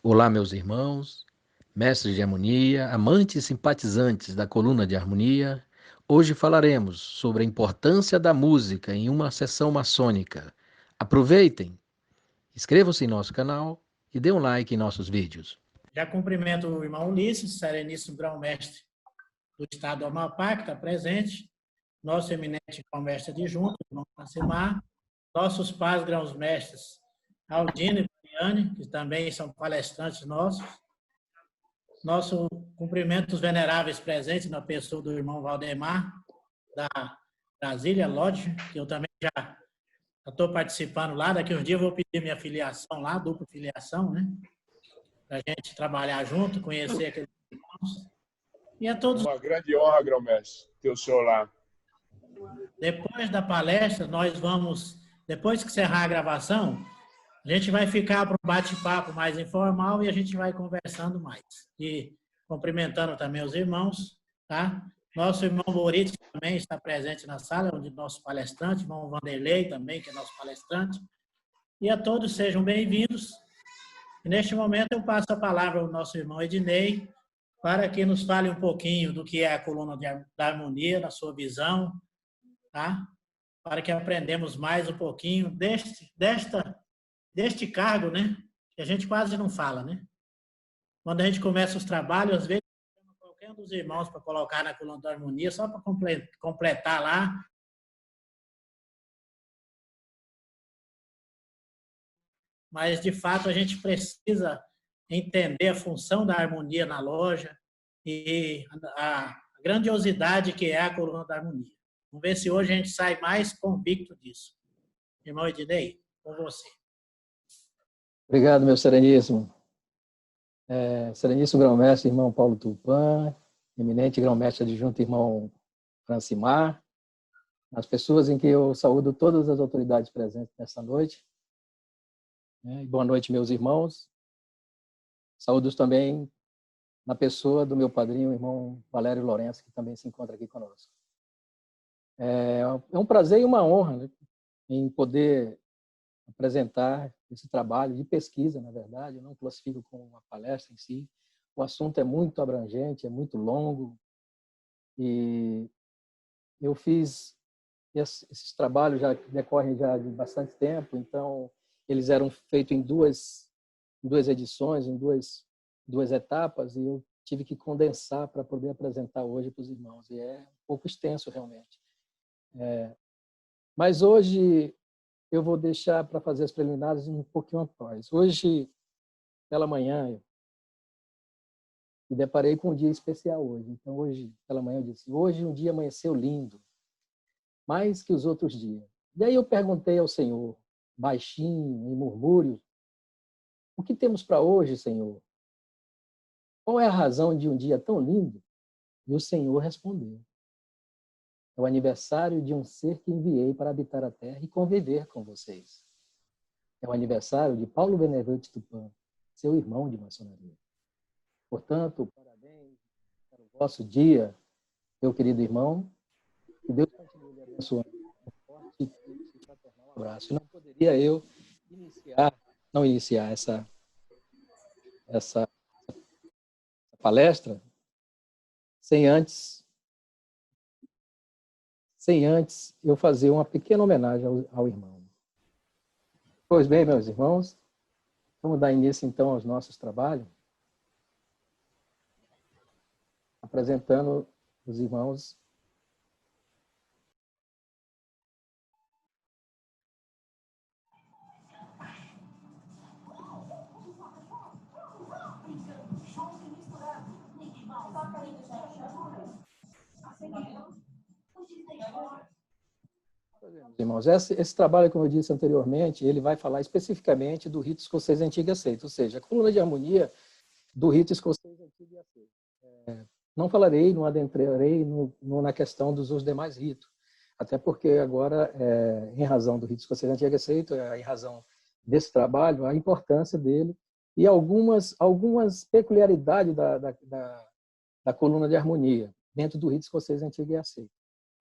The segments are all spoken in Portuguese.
Olá, meus irmãos, mestres de harmonia, amantes e simpatizantes da coluna de harmonia. Hoje falaremos sobre a importância da música em uma sessão maçônica. Aproveitem, inscrevam-se em nosso canal e dê um like em nossos vídeos. Já cumprimento o irmão Ulisses, sereníssimo grão-mestre do estado do Amapá, que está presente, nosso eminente grão-mestre adjunto, irmão Francimar, nossos pais grãos-mestres Aldino e Mariane, que também são palestrantes nossos, nosso cumprimento dos veneráveis presentes na pessoa do irmão Valdemar, da Brasília Lodge, que eu também já estou participando lá. Daqui uns dias eu vou pedir minha filiação lá, dupla filiação, né? Para a gente trabalhar junto, conhecer aqueles irmãos. E a todos. Uma grande honra, grão-mestre, ter o senhor lá. Depois da palestra, nós vamos, depois que encerrar a gravação, a gente vai ficar para um bate-papo mais informal e a gente vai conversando mais. E cumprimentando também os irmãos, tá? Nosso irmão Boris também está presente na sala, onde nosso palestrante, irmão Vanderlei também, que é nosso palestrante. E a todos sejam bem-vindos. E neste momento eu passo a palavra ao nosso irmão Ednei, para que nos fale um pouquinho do que é a coluna da harmonia, na sua visão, tá? Para que aprendamos mais um pouquinho deste cargo, né? Que a gente quase não fala, né? Quando a gente começa os trabalhos, às vezes, qualquer um dos irmãos para colocar na coluna da harmonia, só para completar lá. Mas, de fato, a gente precisa entender a função da harmonia na loja e a grandiosidade que é a coluna da harmonia. Vamos ver se hoje a gente sai mais convicto disso. Irmão Ednei, com você. Obrigado, meu sereníssimo. Sereníssimo grão-mestre, irmão Paulo Tupã, eminente grão-mestre adjunto, irmão Francimar, as pessoas em que eu saúdo todas as autoridades presentes nessa noite. Boa noite, meus irmãos. Saúdos também na pessoa do meu padrinho, o irmão Valério Lourenço, que também se encontra aqui conosco. É um prazer e uma honra, né, em poder apresentar esse trabalho de pesquisa, na verdade. Eu não classifico como uma palestra em si. O assunto é muito abrangente, é muito longo, e eu fiz esses trabalhos já decorrem já de bastante tempo, então eles eram feitos em duas edições, em duas etapas, e eu tive que condensar para poder apresentar hoje para os irmãos, e é um pouco extenso realmente. Mas hoje eu vou deixar para fazer as preliminares um pouquinho após. Hoje, pela manhã, eu me deparei com um dia especial hoje. Então, hoje, pela manhã, eu disse, hoje um dia amanheceu lindo, mais que os outros dias. E aí eu perguntei ao Senhor, baixinho, em murmúrio, o que temos para hoje, Senhor? Qual é a razão de um dia tão lindo? E o Senhor respondeu, é o aniversário de um ser que enviei para habitar a terra e conviver com vocês. É o aniversário de Paulo Benevenuto Tupã, seu irmão de maçonaria. Portanto, parabéns para o vosso dia, meu querido irmão. Que Deus continue lhe abençoando. Um forte e fraternal abraço. E não poderia eu não iniciar essa palestra sem antes eu fazer uma pequena homenagem ao irmão. Pois bem, meus irmãos, vamos dar início então aos nossos trabalhos, apresentando os irmãos. Irmãos, esse trabalho, como eu disse anteriormente, ele vai falar especificamente do rito escocês antigo e aceito, ou seja, a coluna de harmonia do rito escocês antigo e aceito. Não falarei, não adentrarei na questão dos demais ritos, até porque agora, em razão do rito escocês antigo e aceito, em razão desse trabalho, a importância dele e algumas peculiaridades da coluna de harmonia dentro do rito escocês antigo e aceito.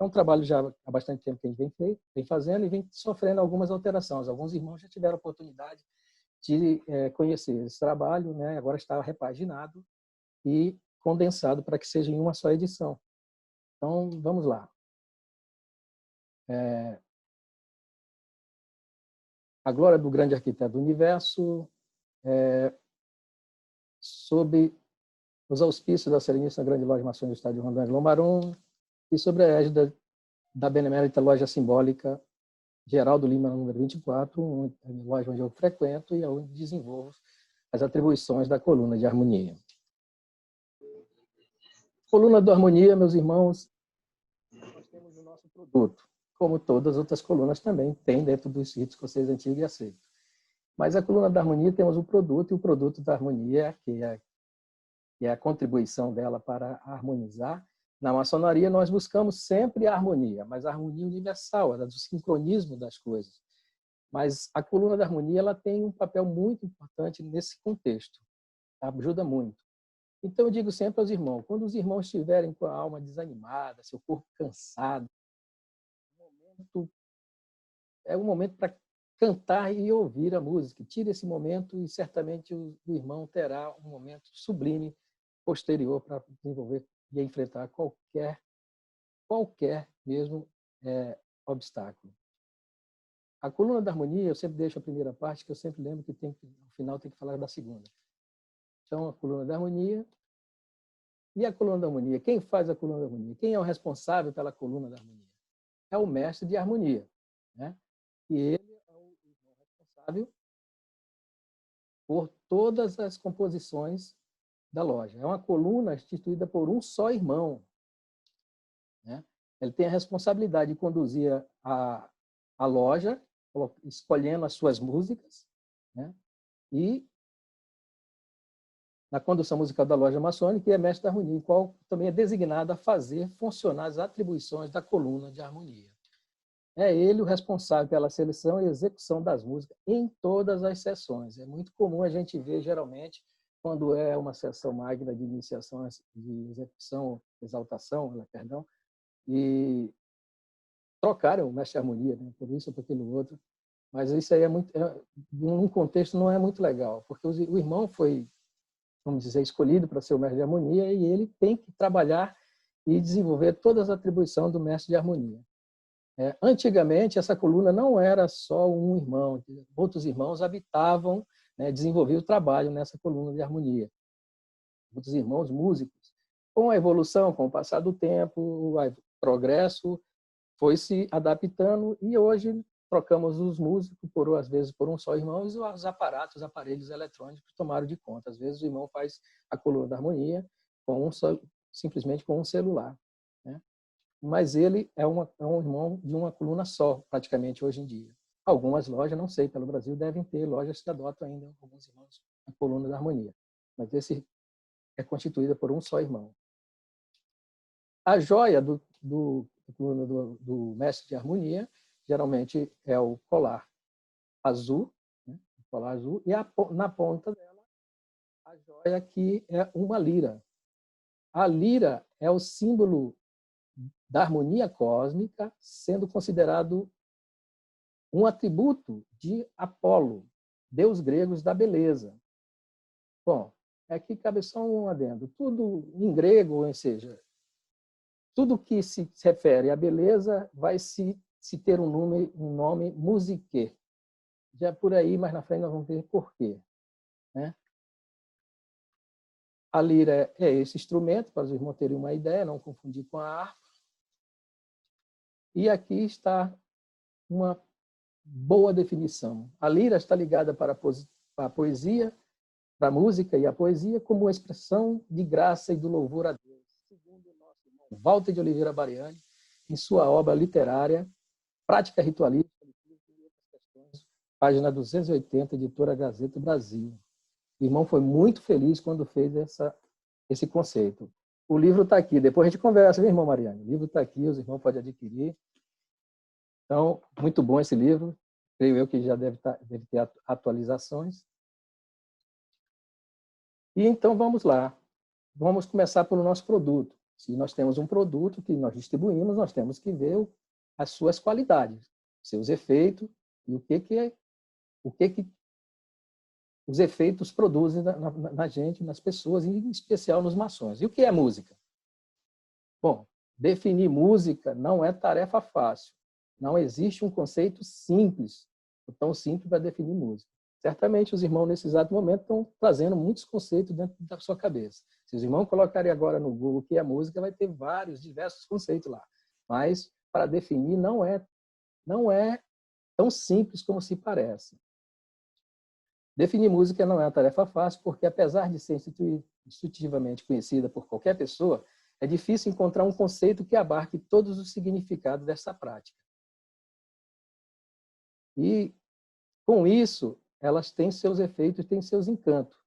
É um trabalho já há bastante tempo que a gente vem fazendo e vem sofrendo algumas alterações. Alguns irmãos já tiveram a oportunidade de conhecer esse trabalho, né? Agora está repaginado e condensado para que seja em uma só edição. Então, vamos lá. A Glória do Grande Arquiteto do Universo, sob os auspícios da Sereníssima Grande Loja Maçônica do Estado de Rondônia, Lombarum, e sobre a égide da Benemérita Loja Simbólica Geraldo Lima, número 24, loja onde eu frequento e onde desenvolvo as atribuições da coluna de harmonia. Coluna de harmonia, meus irmãos, nós temos o nosso produto, como todas as outras colunas também tem dentro dos ritos escocês antigos e aceitos. Mas a coluna da harmonia temos o produto, e o produto da harmonia, que é a contribuição dela para harmonizar. Na maçonaria, nós buscamos sempre a harmonia, mas a harmonia universal, do sincronismo das coisas. Mas a coluna da harmonia ela tem um papel muito importante nesse contexto. Ajuda muito. Então, eu digo sempre aos irmãos, quando os irmãos estiverem com a alma desanimada, seu corpo cansado, é um momento para cantar e ouvir a música. Tire esse momento e certamente o irmão terá um momento sublime posterior para desenvolver e enfrentar qualquer mesmo obstáculo. A coluna da harmonia, eu sempre deixo a primeira parte, que eu sempre lembro que no final tem que falar da segunda. Então, a coluna da harmonia. E a coluna da harmonia? Quem faz a coluna da harmonia? Quem é o responsável pela coluna da harmonia? É o mestre de harmonia, né? E ele é o responsável por todas as composições da loja. É uma coluna instituída por um só irmão, né? Ele tem a responsabilidade de conduzir a loja, escolhendo as suas músicas, né? E na condução musical da loja maçônica, e é mestre da harmonia, qual também é designado a fazer funcionar as atribuições da coluna de harmonia. É ele o responsável pela seleção e execução das músicas em todas as sessões. É muito comum a gente ver, geralmente, quando é uma sessão magna de iniciação, de execução, exaltação, perdão, e trocaram o mestre de harmonia, né, por isso ou por aquilo outro. Mas isso aí num contexto não é muito legal, porque o irmão foi, vamos dizer, escolhido para ser o mestre de harmonia e ele tem que trabalhar e desenvolver todas as atribuições do mestre de harmonia. Antigamente, essa coluna não era só um irmão, outros irmãos habitavam, né, desenvolviam o trabalho nessa coluna de harmonia. Outros irmãos músicos. Com a evolução, com o passar do tempo, o progresso foi se adaptando e hoje trocamos os músicos, às vezes, por um só irmão, e os aparelhos eletrônicos tomaram de conta. Às vezes o irmão faz a coluna da harmonia simplesmente com um celular, né? Mas ele é um irmão de uma coluna só, praticamente, hoje em dia. Algumas lojas, não sei, pelo Brasil, devem ter lojas que adotam ainda, alguns irmãos, a coluna da harmonia. Mas esse é constituída por um só irmão. A joia do mestre de harmonia, geralmente é o colar azul, né? O colar azul, e na ponta dela, a joia que é uma lira. A lira é o símbolo da harmonia cósmica, sendo considerado um atributo de Apolo, deus grego da beleza. Bom, aqui cabe só um adendo. Tudo em grego, ou seja, tudo que se refere à beleza vai se ter um nome musique. Já por aí, mais na frente, nós vamos ver por quê, né? A lira é esse instrumento, para os irmãos terem uma ideia, não confundir com a harpa. E aqui está uma boa definição. A lira está ligada para a poesia, para a música e a poesia, como expressão de graça e do louvor a Deus. Segundo o nosso irmão Walter de Oliveira Bariani, em sua obra literária, Prática Ritualística, e outras questões, página 280, editora Gazeta Brasil. O irmão foi muito feliz quando fez esse conceito. O livro está aqui, depois a gente conversa, meu irmão Mariano? O livro está aqui, os irmãos podem adquirir. Então, muito bom esse livro. Creio eu que já deve ter atualizações. E então, vamos lá. Vamos começar pelo nosso produto. Se nós temos um produto que nós distribuímos, nós temos que ver as suas qualidades, seus efeitos e o que os efeitos produzem na gente, nas pessoas, em especial nos maçons. E o que é música? Bom, definir música não é tarefa fácil. Não existe um conceito simples, tão simples para definir música. Certamente os irmãos, nesse exato momento, estão trazendo muitos conceitos dentro da sua cabeça. Se os irmãos colocarem agora no Google o que é música, vai ter vários, diversos conceitos lá. Mas, para definir, não é tão simples como se parece. Definir música não é uma tarefa fácil, porque, apesar de ser intuitivamente conhecida por qualquer pessoa, é difícil encontrar um conceito que abarque todos os significados dessa prática. E, com isso, elas têm seus efeitos, têm seus encantos.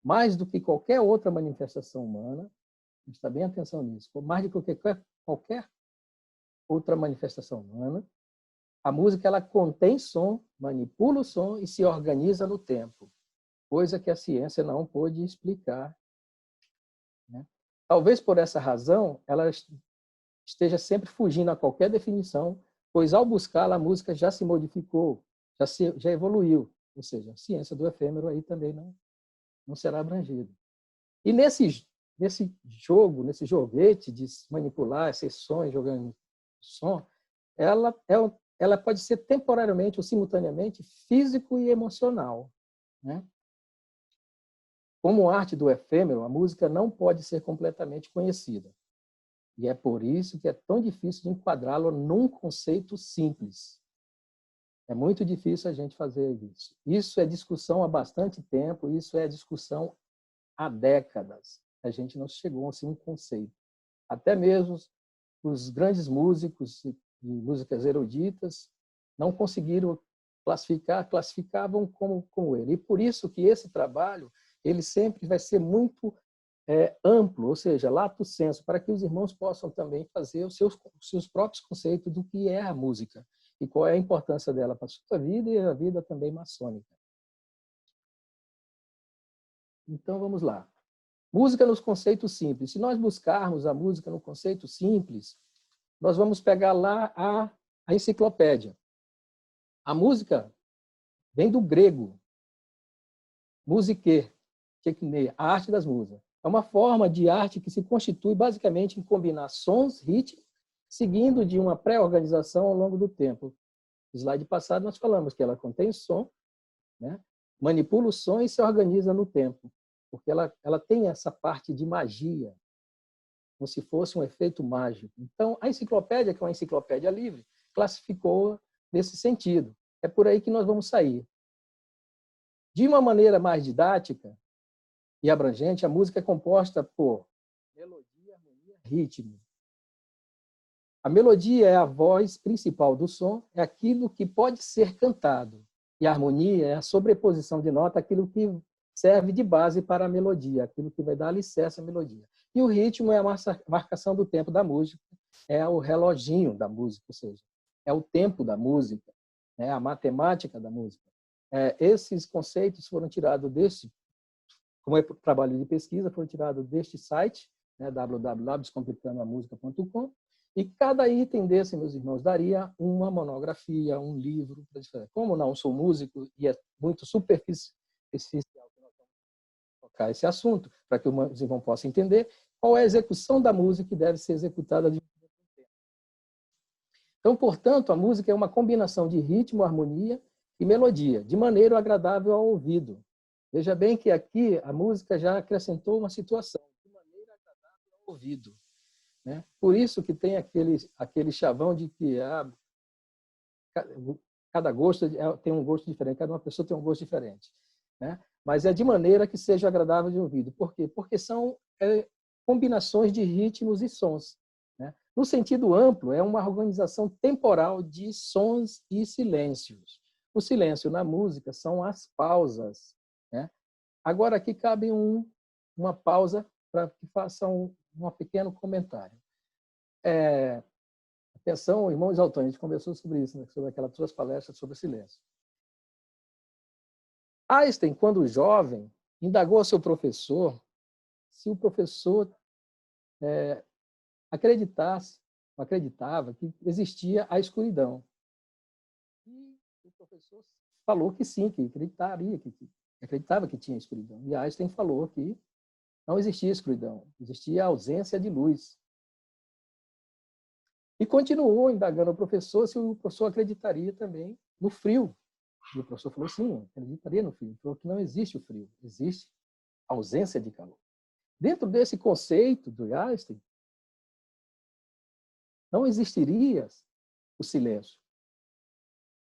Mais do que qualquer outra manifestação humana, presta bem atenção nisso, mais do que qualquer outra manifestação humana, a música ela contém som, manipula o som e se organiza no tempo, coisa que a ciência não pôde explicar, né? Talvez por essa razão ela esteja sempre fugindo a qualquer definição, pois ao buscá-la a música já se modificou, já evoluiu, ou seja, a ciência do efêmero aí também não será abrangida. E nesse jogo, nesse joguete de manipular esses sons, jogando som, ela pode ser temporariamente ou simultaneamente físico e emocional, né? Como arte do efêmero, a música não pode ser completamente conhecida. E é por isso que é tão difícil de enquadrá-lo num conceito simples. É muito difícil a gente fazer isso. Isso é discussão há bastante tempo, isso é discussão há décadas. A gente não chegou a um conceito. Até mesmo os grandes músicos de músicas eruditas não conseguiram classificavam como ele. E por isso que esse trabalho ele sempre vai ser muito amplo, ou seja, lato sensu, para que os irmãos possam também fazer os seus próprios conceitos do que é a música e qual é a importância dela para a sua vida e a vida também maçônica. Então, vamos lá. Música nos conceitos simples. Se nós buscarmos a música no conceito simples, nós vamos pegar lá a enciclopédia. A música vem do grego, musique, a arte das musas. É uma forma de arte que se constitui basicamente em combinar sons, ritmos, seguindo de uma pré-organização ao longo do tempo. No slide passado nós falamos que ela contém som, né? Manipula o som e se organiza no tempo, porque ela tem essa parte de magia, como se fosse um efeito mágico. Então, a enciclopédia, que é uma enciclopédia livre, classificou nesse sentido. É por aí que nós vamos sair. De uma maneira mais didática e abrangente, a música é composta por melodia, harmonia, ritmo. A melodia é a voz principal do som, é aquilo que pode ser cantado. E a harmonia é a sobreposição de nota, aquilo que serve de base para a melodia, aquilo que vai dar alicerce à melodia. E o ritmo é a marcação do tempo da música, é o reloginho da música, ou seja, é o tempo da música, é a matemática da música. Esses conceitos foram tirados como é trabalho de pesquisa, foram tirados deste site, né, www.descomplicando-a-música.com, e cada item desse, meus irmãos, daria uma monografia, um livro. Como não sou músico e é muito superficial que nós vamos tocar esse assunto, para que os irmãos possam entender qual é a execução da música que deve ser executada de tempo. Então, portanto, a música é uma combinação de ritmo, harmonia e melodia, de maneira agradável ao ouvido. Veja bem que aqui a música já acrescentou uma situação, de maneira agradável ao ouvido, né? Por isso que tem aquele chavão de que cada gosto tem um gosto diferente, cada uma pessoa tem um gosto diferente, né? Mas é de maneira que seja agradável de ouvido. Por quê? Porque são combinações de ritmos e sons, né? No sentido amplo, é uma organização temporal de sons e silêncios. O silêncio na música são as pausas, né? Agora aqui cabe uma pausa para que façam um pequeno comentário. Atenção, irmãos Altões, a gente conversou sobre isso, né? Sobre aquelas suas palestras sobre silêncio. Einstein, quando jovem, indagou ao seu professor se o professor acreditava que existia a escuridão. E o professor falou que sim, que acreditaria que acreditava que tinha escuridão. E Einstein falou que não existia escuridão, existia ausência de luz. E continuou indagando o professor se o professor acreditaria também no frio. E o professor falou, sim, acreditaria no frio. Ele falou que não existe o frio, existe ausência de calor. Dentro desse conceito do Einstein, não existiria o silêncio,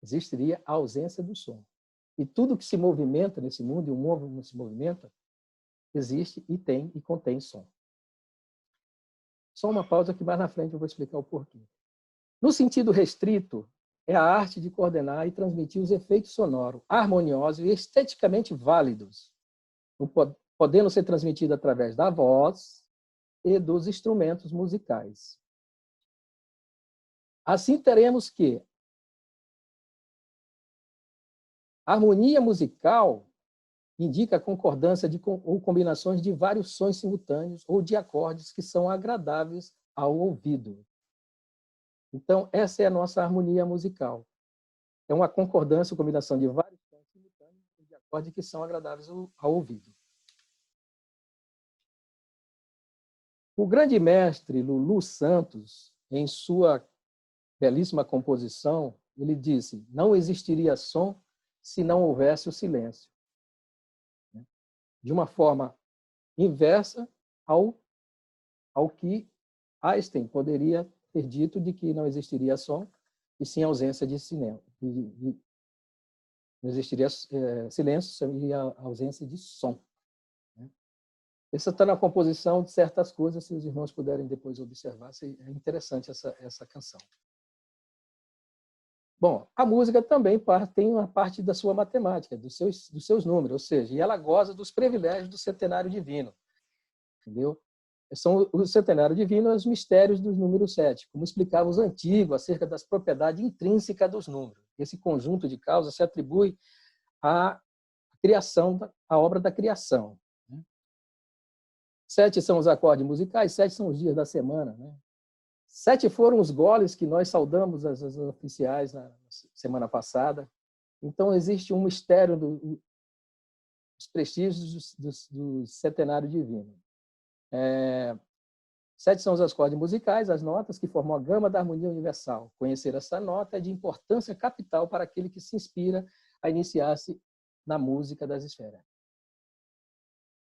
existiria a ausência do som. E tudo que se movimenta nesse mundo, e o mundo não se movimenta, existe e tem e contém som. Só uma pausa que mais na frente eu vou explicar o porquê. No sentido restrito, é a arte de coordenar e transmitir os efeitos sonoros harmoniosos e esteticamente válidos, podendo ser transmitido através da voz e dos instrumentos musicais. Assim, teremos que a harmonia musical indica a concordância ou combinações de vários sons simultâneos ou de acordes que são agradáveis ao ouvido. Então, essa é a nossa harmonia musical. É uma concordância ou combinação de vários sons simultâneos ou de acordes que são agradáveis ao ouvido. O grande mestre Lulu Santos, em sua belíssima composição, ele disse: não existiria som se não houvesse o silêncio. De uma forma inversa ao que Einstein poderia ter dito de que não existiria som e sim ausência de cinema. Não existiria silêncio e a ausência de som. Isso está na composição de certas coisas, se os irmãos puderem depois observar, é interessante essa canção. Bom, a música também tem uma parte da sua matemática, dos seus números, ou seja, e ela goza dos privilégios do centenário divino. Entendeu? São o centenário divino os mistérios dos números 7, como explicavam os antigos acerca das propriedades intrínsecas dos números. Esse conjunto de causas se atribui à criação, à obra da criação. 7 são os acordes musicais, 7 são os dias da semana. 7 foram os goles que nós saudamos as oficiais na semana passada. Então, existe um mistério dos prestígios do centenário divino. 7 são os acordes musicais, as notas que formam a gama da harmonia universal. Conhecer essa nota é de importância capital para aquele que se inspira a iniciar-se na música das esferas.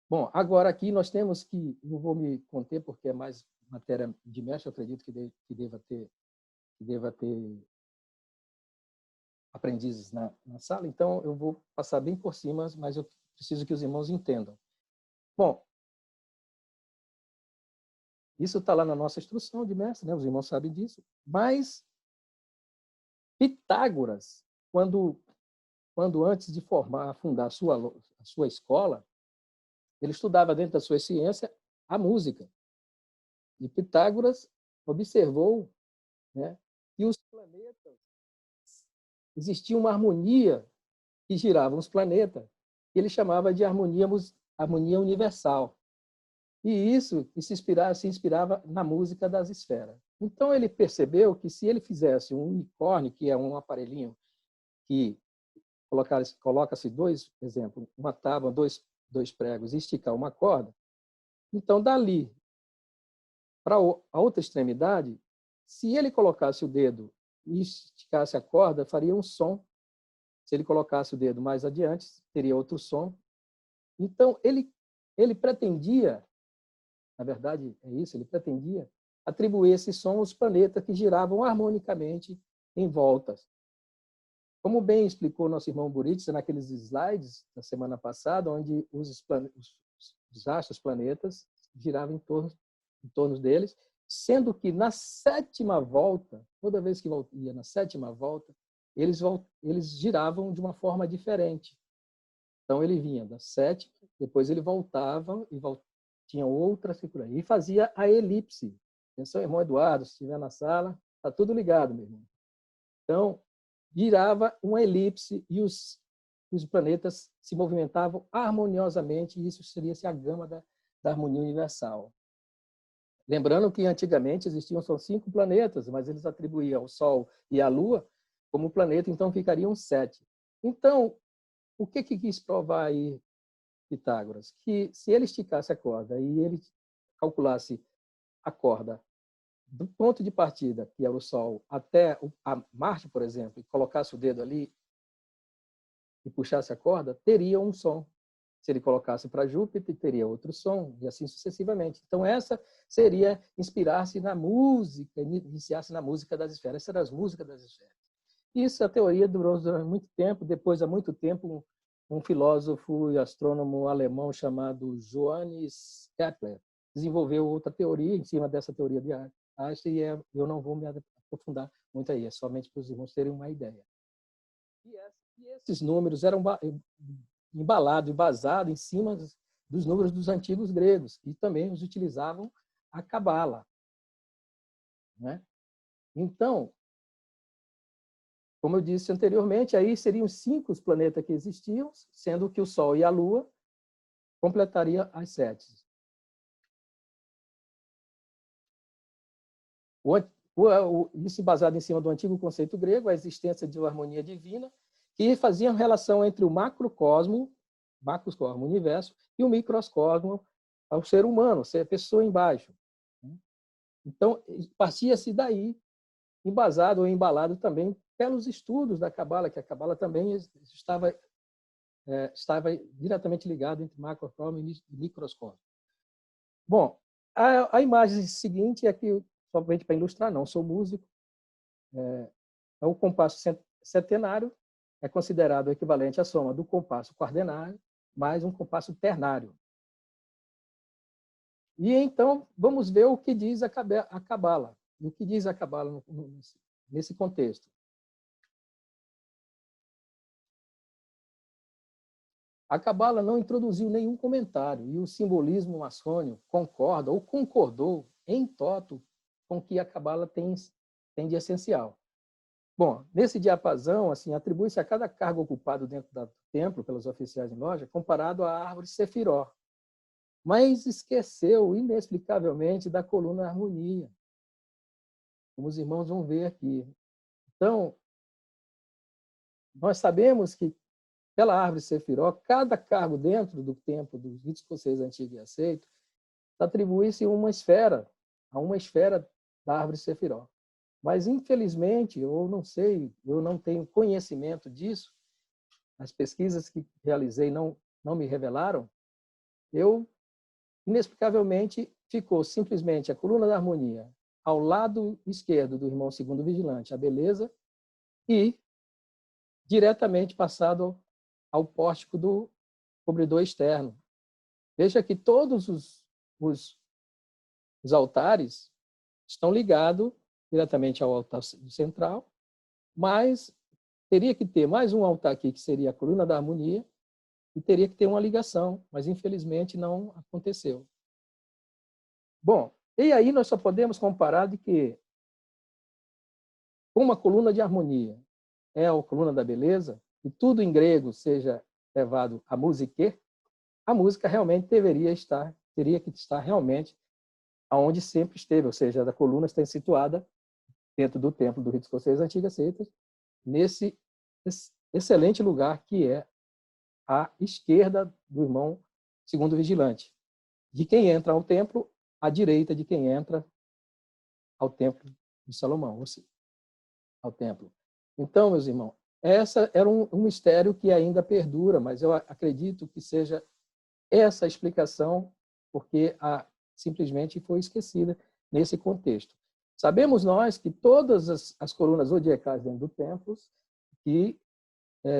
Bom, agora aqui nós temos que, não vou me conter porque é mais matéria de mestre, eu acredito que deva ter aprendizes na sala, então eu vou passar bem por cima, mas eu preciso que os irmãos entendam. Bom, isso está lá na nossa instrução de mestre, né? Os irmãos sabem disso, mas Pitágoras, quando antes de fundar a sua escola, ele estudava dentro da sua ciência a música. E Pitágoras observou, né, que os planetas, existia uma harmonia que girava os planetas, que ele chamava de harmonia universal. E isso se inspirava na música das esferas. Então ele percebeu que se ele fizesse um unicórnio, que é um aparelhinho que coloca-se dois, por exemplo, uma tábua, dois pregos e esticar uma corda, então dali para a outra extremidade, se ele colocasse o dedo e esticasse a corda, faria um som. Se ele colocasse o dedo mais adiante, teria outro som. Então, ele pretendia, na verdade é isso, ele pretendia atribuir esse som aos planetas que giravam harmonicamente em voltas. Como bem explicou nosso irmão Buritsa naqueles slides da semana passada, onde os astros, os planetas, giravam em torno deles, sendo que na 7ª volta, toda vez que ia na 7ª volta, eles giravam de uma forma diferente. Então ele vinha da 7, depois ele voltava e tinha outra figura e fazia a elipse. Atenção, irmão Eduardo, se estiver na sala, está tudo ligado, meu irmão. Então, girava uma elipse e os planetas se movimentavam harmoniosamente, e isso seria a gama da harmonia universal. Lembrando que antigamente existiam só 5 planetas, mas eles atribuíam o Sol e a Lua como planeta, então ficariam 7. Então, o que quis provar aí Pitágoras? Que se ele esticasse a corda e ele calculasse a corda do ponto de partida, que era o Sol, até a Marte, por exemplo, e colocasse o dedo ali e puxasse a corda, teria um som. Se ele colocasse para Júpiter, teria outro som, e assim sucessivamente. Então, essa seria inspirar-se na música, iniciar-se na música das esferas. Essas eram as músicas das esferas. Isso, a teoria durou durante muito tempo. Depois, há muito tempo, um filósofo e astrônomo alemão chamado Johannes Kepler desenvolveu outra teoria em cima dessa teoria de Einstein, e eu não vou me aprofundar muito aí, é somente para os irmãos terem uma ideia. E esses números eram embalados e basados em cima dos números dos antigos gregos, que também os utilizavam a cabala, né? Então, como eu disse anteriormente, aí seriam 5 os planetas que existiam, sendo que o Sol e a Lua completariam as 7. Isso baseado em cima do antigo conceito grego, a existência de uma harmonia divina, que fazia relação entre o macrocosmo, o universo, e o microcosmo, o ser humano, ser a pessoa embaixo. Então, partia-se daí, embasado ou embalado também pelos estudos da Cabala, que a Cabala também estava diretamente ligada entre macrocosmo e microcosmo. Bom, a imagem seguinte é que, somente para ilustrar, não sou músico, é o compasso setenário, é considerado o equivalente à soma do compasso quaternário mais um compasso ternário. E então, vamos ver o que diz a Cabala. E o que diz a Cabala nesse contexto. A Cabala não introduziu nenhum comentário, e o simbolismo maçônico concorda ou concordou em toto com o que a Cabala tem de essencial. Bom, nesse diapasão, assim, atribui-se a cada cargo ocupado dentro do templo pelos oficiais em loja, comparado à árvore Sefiró, mas esqueceu inexplicavelmente da coluna harmonia, como os irmãos vão ver aqui. Então, nós sabemos que pela árvore Sefiró, cada cargo dentro do templo dos ritos escoceses antigo e aceito atribui-se a uma esfera da árvore Sefiró. Mas, infelizmente, eu não sei, eu não tenho conhecimento disso, as pesquisas que realizei não me revelaram, inexplicavelmente, ficou simplesmente a coluna da harmonia ao lado esquerdo do irmão segundo vigilante, a beleza, e diretamente passado ao pórtico do cobridor externo. Veja que todos os altares estão ligados diretamente ao altar central, mas teria que ter mais um altar aqui, que seria a coluna da harmonia, e teria que ter uma ligação, mas infelizmente não aconteceu. Bom, e aí nós só podemos comparar de que uma coluna de harmonia é a coluna da beleza, e tudo em grego seja levado a musique, a música realmente teria que estar realmente aonde sempre esteve, ou seja, a coluna está situada dentro do templo do rito escocês antigas seitas, nesse excelente lugar que é à esquerda do irmão segundo vigilante, de quem entra ao templo, à direita de quem entra ao templo de Salomão, ou seja, ao templo. Então, meus irmãos, essa era um mistério que ainda perdura, mas eu acredito que seja essa a explicação, porque simplesmente foi esquecida nesse contexto. Sabemos nós que todas as colunas zodiacais dentro do templo que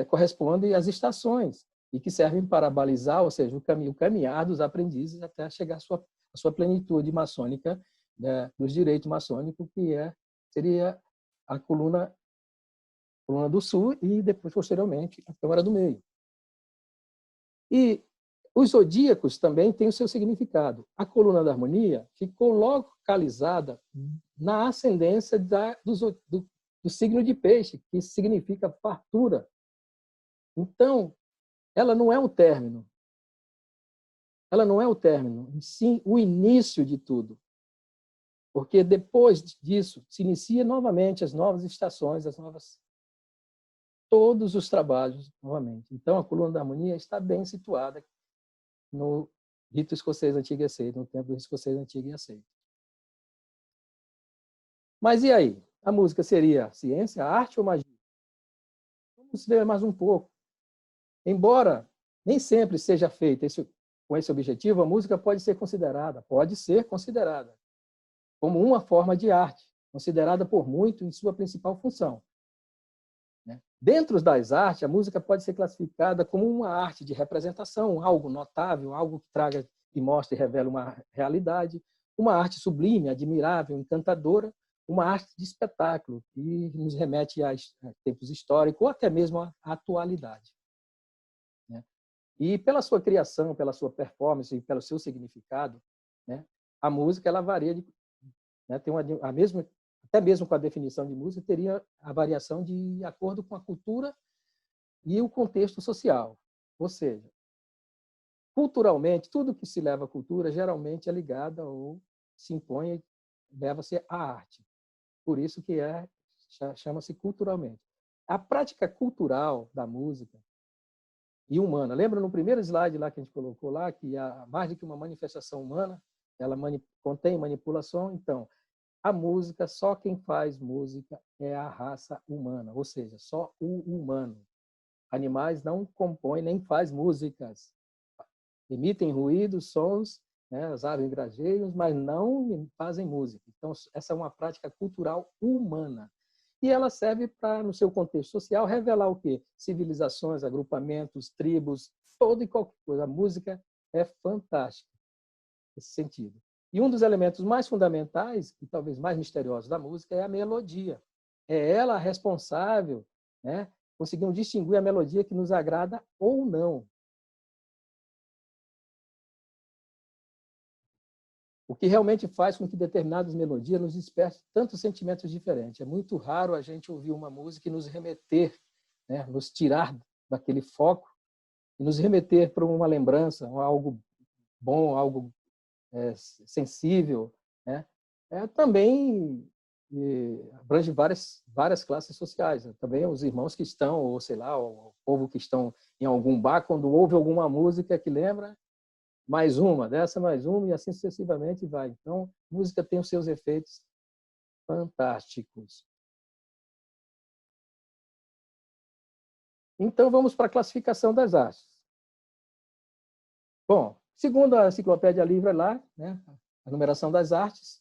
correspondem às estações e que servem para balizar, ou seja, o caminhar dos aprendizes até chegar à sua plenitude maçônica, né, dos direitos maçônicos, que seria a coluna do sul e depois, posteriormente, a câmara do meio. E os zodíacos também têm o seu significado. A coluna da harmonia ficou localizada na ascendência do signo de peixe, que significa fartura. Então, ela não é o término. Ela não é o término, sim o início de tudo. Porque depois disso se inicia novamente as novas estações, todos os trabalhos novamente. Então, a coluna da harmonia está bem situada no rito escocês antigo e aceito, no templo escocês antigo e aceito. Mas e aí? A música seria ciência, arte ou magia? Vamos ver mais um pouco. Embora nem sempre seja feita com esse objetivo, a música pode ser considerada como uma forma de arte, considerada por muito em sua principal função. Dentro das artes, a música pode ser classificada como uma arte de representação, algo notável, algo que traga e mostre e revela uma realidade, uma arte sublime, admirável, encantadora, uma arte de espetáculo que nos remete a tempos históricos ou até mesmo à atualidade. E pela sua criação, pela sua performance e pelo seu significado, a música ela varia tem a mesma, até mesmo com a definição de música, teria a variação de acordo com a cultura e o contexto social. Ou seja, culturalmente, tudo que se leva à cultura geralmente é ligado ou se impõe, leva-se à arte. Por isso que chama-se culturalmente. A prática cultural da música e humana. Lembra no primeiro slide lá que a gente colocou lá que mais do que uma manifestação humana, ela contém manipulação. Então, a música, só quem faz música é a raça humana, ou seja, só o humano. Animais não compõem nem faz músicas. Emitem ruídos, sons, as aves grageiam, mas não fazem música. Então, essa é uma prática cultural humana. E ela serve para, no seu contexto social, revelar o quê? Civilizações, agrupamentos, tribos, toda e qualquer coisa. A música é fantástica nesse sentido. E um dos elementos mais fundamentais, e talvez mais misteriosos da música, é a melodia. É ela a responsável, conseguimos distinguir a melodia que nos agrada ou não. O que realmente faz com que determinadas melodias nos despertem tantos sentimentos diferentes. É muito raro a gente ouvir uma música e nos remeter, nos tirar daquele foco e nos remeter para uma lembrança, algo bom, algo sensível. Também abrange várias classes sociais. Também os irmãos que estão, ou sei lá, o povo que estão em algum bar, quando ouve alguma música que lembra, mais uma, dessa mais uma, e assim sucessivamente vai. Então, música tem os seus efeitos fantásticos. Então, vamos para a classificação das artes. Bom, segundo a Enciclopédia Livre lá, a numeração das artes,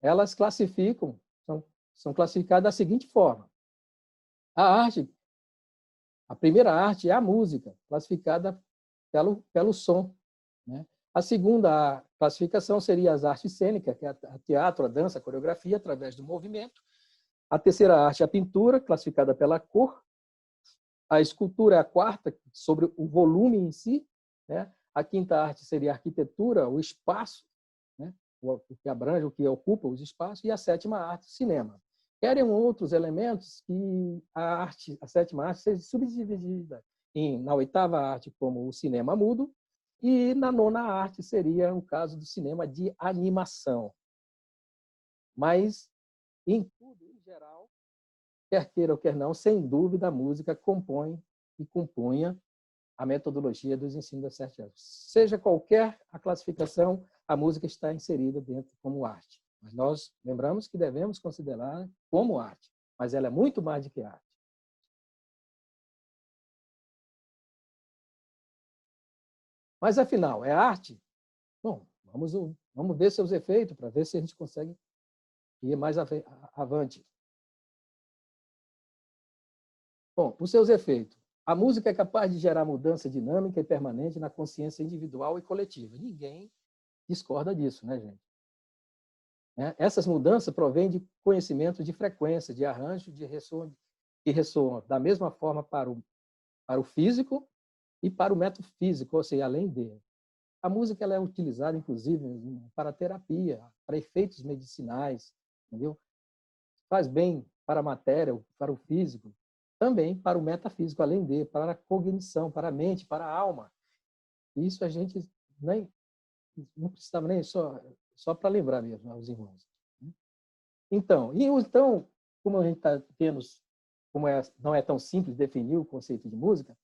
elas classificam, são classificadas da seguinte forma. A primeira arte é a música, classificada pelo som. A segunda classificação seria as artes cênicas, que é o teatro, a dança, a coreografia, através do movimento. A terceira arte é a pintura, classificada pela cor. A escultura é a quarta, sobre o volume em si. A quinta arte seria a arquitetura, o espaço, o que abrange, o que ocupa os espaços. E a sétima arte, cinema. Querem outros elementos que a sétima arte seja subdividida na oitava arte como o cinema mudo, e na nona arte seria o caso do cinema de animação. Mas, em tudo, em geral, quer queira ou quer não, sem dúvida, a música compõe e compunha a metodologia dos ensinos das 7 artes. Seja qualquer a classificação, a música está inserida dentro como arte. Mas nós lembramos que devemos considerar como arte, mas ela é muito mais do que arte. Mas, afinal, é arte? Bom, vamos ver seus efeitos para ver se a gente consegue ir mais avante. Bom, os seus efeitos. A música é capaz de gerar mudança dinâmica e permanente na consciência individual e coletiva. Ninguém discorda disso, né, gente? Essas mudanças provêm de conhecimento de frequência, de arranjo, que ressoam da mesma forma para o físico e para o metafísico, ou seja, além dele. A música ela é utilizada, inclusive, para terapia, para efeitos medicinais, entendeu? Faz bem para a matéria, para o físico, também para o metafísico, além dele, para a cognição, para a mente, para a alma. Isso a gente não precisava nem só para lembrar mesmo aos irmãos. Então, como a gente está tendo como não é tão simples definir o conceito de música,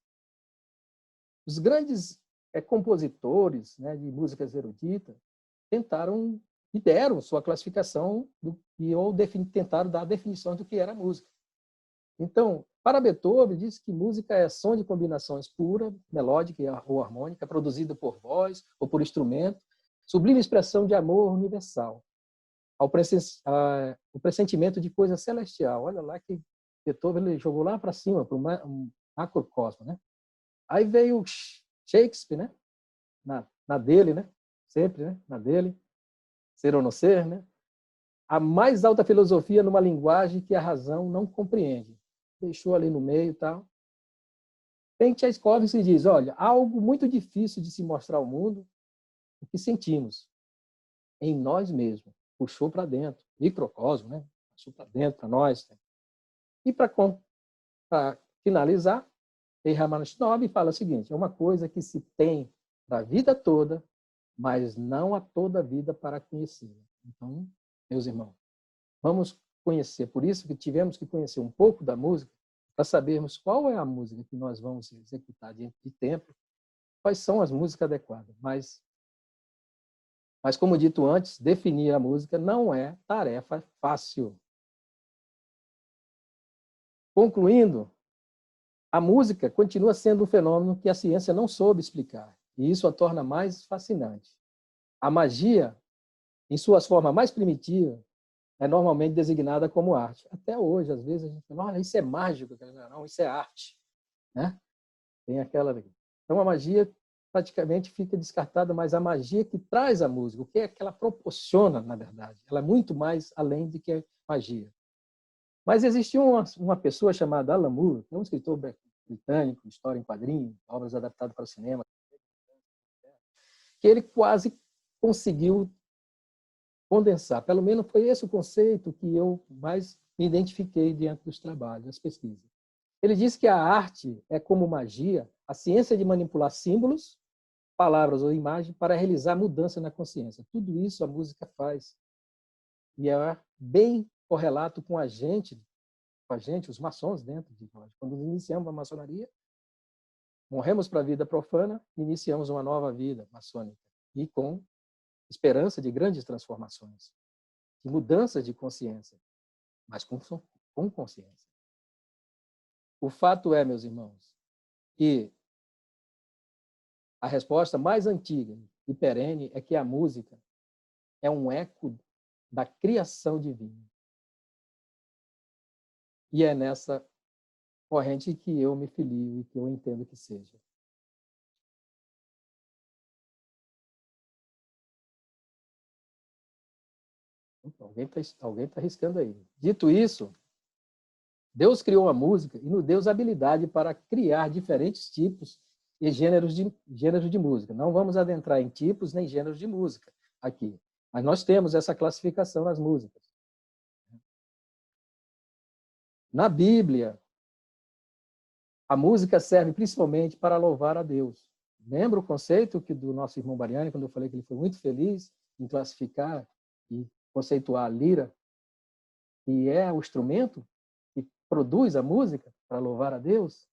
os grandes compositores, né, de músicas eruditas tentaram e deram sua classificação ou tentaram dar a definição do que era música. Então, para Beethoven, diz que música é som de combinações pura, melódica ou harmônica, produzida por voz ou por instrumento, sublime expressão de amor universal, o pressentimento de coisa celestial. Olha lá que Beethoven ele jogou lá para cima, para um macrocosmo, né? Aí veio Shakespeare, né? Na dele, né? Sempre, né? Na dele, ser ou não ser, né? A mais alta filosofia numa linguagem que a razão não compreende. Deixou ali no meio e tal. Tem Tchaikovsky que diz, olha, algo muito difícil de se mostrar ao mundo, o que sentimos em nós mesmos. Puxou para dentro, microcosmo, né? Puxou para dentro, para nós. Né? E para finalizar, tem Ramanujan fala o seguinte, é uma coisa que se tem para a vida toda, mas não a toda a vida para conhecê-la. Então, meus irmãos, vamos conhecer. Por isso que tivemos que conhecer um pouco da música para sabermos qual é a música que nós vamos executar diante de templo, quais são as músicas adequadas. Mas como dito antes, definir a música não é tarefa fácil. Concluindo, a música continua sendo um fenômeno que a ciência não soube explicar, e isso a torna mais fascinante. A magia, em suas formas mais primitivas, é normalmente designada como arte. Até hoje, às vezes, a gente fala, olha, isso é mágico. Não, isso é arte. Né? Tem aquela... Então, a magia praticamente fica descartada, mas a magia que traz a música, o que é que ela proporciona, na verdade? Ela é muito mais além do que magia. Mas existia uma pessoa chamada Alan Moore, que é um escritor britânico, história em quadrinhos, obras adaptadas para o cinema, que ele quase conseguiu condensar. Pelo menos foi esse o conceito que eu mais me identifiquei diante dos trabalhos, das pesquisas. Ele diz que a arte é como magia, a ciência de manipular símbolos, palavras ou imagens para realizar mudança na consciência. Tudo isso a música faz. E é bem correlato com a gente, os maçons dentro de nós. Quando iniciamos a maçonaria, morremos para a vida profana, iniciamos uma nova vida maçônica. E com esperança de grandes transformações, de mudança de consciência, mas com consciência. O fato é, meus irmãos, que a resposta mais antiga e perene é que a música é um eco da criação divina. E é nessa corrente que eu me filio e que eu entendo que seja. Alguém tá riscando aí. Dito isso, Deus criou a música e nos deu a habilidade para criar diferentes tipos e gêneros de música. Não vamos adentrar em tipos nem gêneros de música aqui, mas nós temos essa classificação nas músicas. Na Bíblia, a música serve principalmente para louvar a Deus. Lembra o conceito do nosso irmão Bariani, quando eu falei que ele foi muito feliz em classificar e conceituar a lira, que é o instrumento que produz a música para louvar a Deus?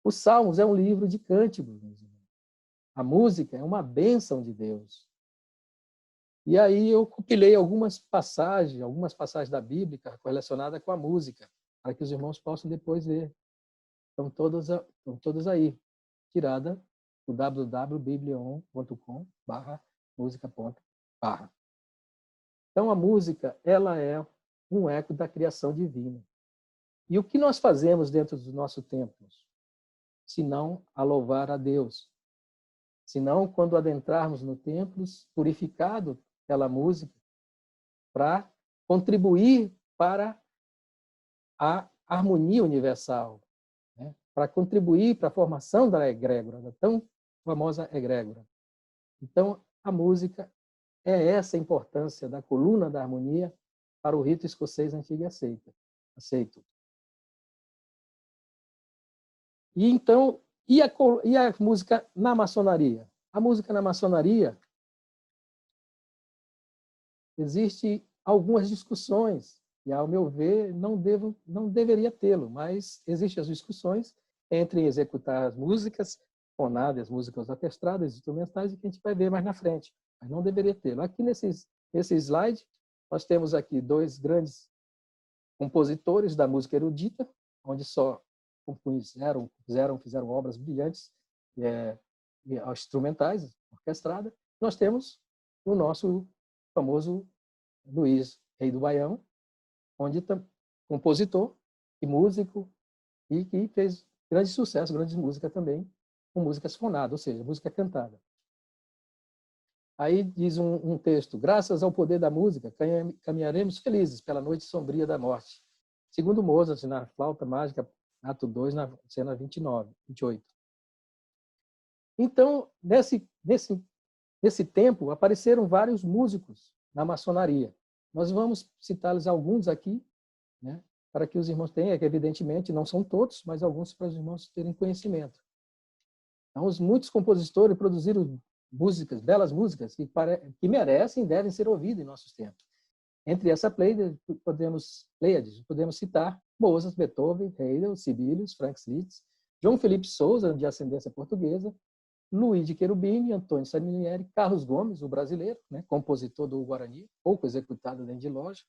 Os Salmos é um livro de cânticos. A música é uma bênção de Deus. E aí eu compilei algumas passagens da Bíblia relacionadas com a música, para que os irmãos possam depois ler. Estão todas aí, tirada do www.biblion.com/música.barra. Então a música, ela é um eco da criação divina. E o que nós fazemos dentro dos nossos templos? Senão a louvar a Deus. Senão, quando adentrarmos no templo, purificado pela música, para contribuir para a harmonia universal, né? Para contribuir para a formação da egrégora, da tão famosa egrégora. Então, a música é essa a importância da coluna da harmonia para o rito escocês antigo e aceito. E então, e a música na maçonaria? A música na maçonaria, existe algumas discussões E, ao meu ver, não deveria tê-lo, mas existem as discussões entre executar as músicas fonadas, as músicas orquestradas, instrumentais, e que a gente vai ver mais na frente, mas não deveria tê-lo. Aqui nesse slide, nós temos aqui dois grandes compositores da música erudita, onde só fizeram obras brilhantes instrumentais, orquestradas. Nós temos o nosso famoso Luiz, rei do Baião, onde compositor e músico, e que fez grande sucesso, grande música também, com músicas fonadas, ou seja, música cantada. Aí diz um texto: graças ao poder da música, caminharemos felizes pela noite sombria da morte. Segundo Mozart, na Flauta Mágica, ato 2, na cena 28. Então, nesse tempo, apareceram vários músicos na maçonaria. Nós vamos citá-los alguns aqui, né, para que os irmãos tenham, que evidentemente não são todos, mas alguns para os irmãos terem conhecimento. Então, muitos compositores produziram músicas, belas músicas, que merecem e devem ser ouvidas em nossos tempos. Entre essa Pleiades, podemos citar Mozart, Beethoven, Handel, Sibelius, Franz Liszt, João Felipe Souza, de ascendência portuguesa, Luiz de Cherubini, Antônio Salieri, Carlos Gomes, o brasileiro, né, compositor do Guarani, pouco executado dentro de loja.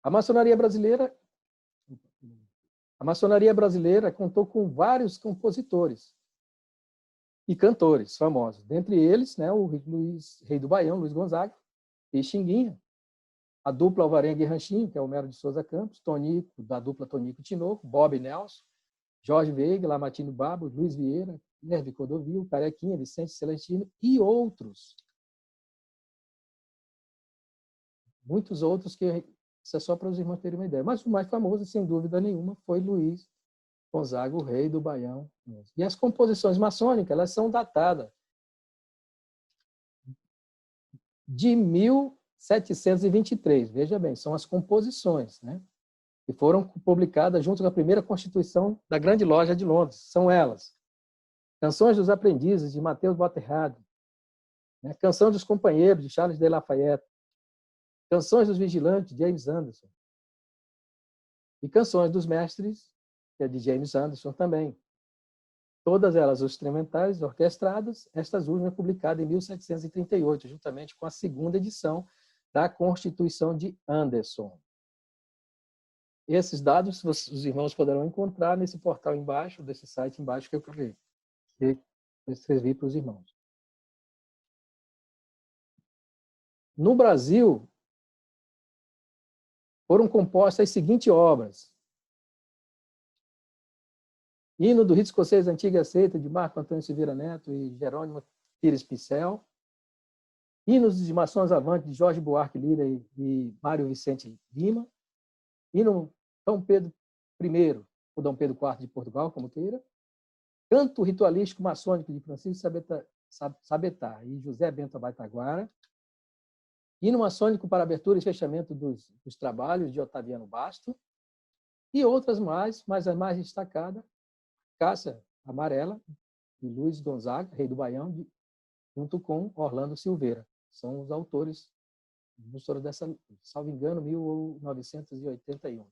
A maçonaria brasileira contou com vários compositores e cantores famosos. Dentre eles, né, o Luiz, rei do Baião, Luiz Gonzaga, e Xinguinha, a dupla Alvarenga e Ranchinho, que é Homero de Souza Campos, Tonico, da dupla Tonico Tinoco, Bob Nelson, Jorge Veiga, Lamartine Babo, Luiz Vieira, Nervi Cordovil, Carequinha, Vicente Celestino e outros. Muitos outros que isso é só para os irmãos terem uma ideia. Mas o mais famoso, sem dúvida nenhuma, foi Luiz Gonzaga, o rei do Baião. E as composições maçônicas, elas são datadas de 1723. Veja bem, são as composições, né, que foram publicadas junto com a primeira Constituição da Grande Loja de Londres. São elas: Canções dos Aprendizes, de Mateus Botterrad, né, Canção dos Companheiros, de Charles de Lafayette, Canções dos Vigilantes, de James Anderson, e Canções dos Mestres, que é de James Anderson também. Todas elas instrumentais, orquestradas, estas últimas publicadas em 1738, juntamente com a segunda edição da Constituição de Anderson. Esses dados os irmãos poderão encontrar nesse portal embaixo, desse site embaixo que eu escrevi para os irmãos. No Brasil, foram compostas as seguintes obras: Hino do Rito Escocês Antiga e Aceita, de Marco Antônio Silveira Neto e Jerônimo Pires Pincel. Hinos de Maçons Avante, de Jorge Buarque Lira e Mário Vicente Lima. Hino Dom Pedro I, ou Dom Pedro IV de Portugal, como queira. Canto Ritualístico Maçônico, de Francisco Sabetá e José Bento Abaitaguara. Hino Maçônico para abertura e fechamento dos trabalhos, de Otaviano Basto. E outras mais, mas a mais destacada, Cássia Amarela, de Luiz Gonzaga, rei do Baião, junto com Orlando Silveira. São os autores dessa, salvo engano, 1981.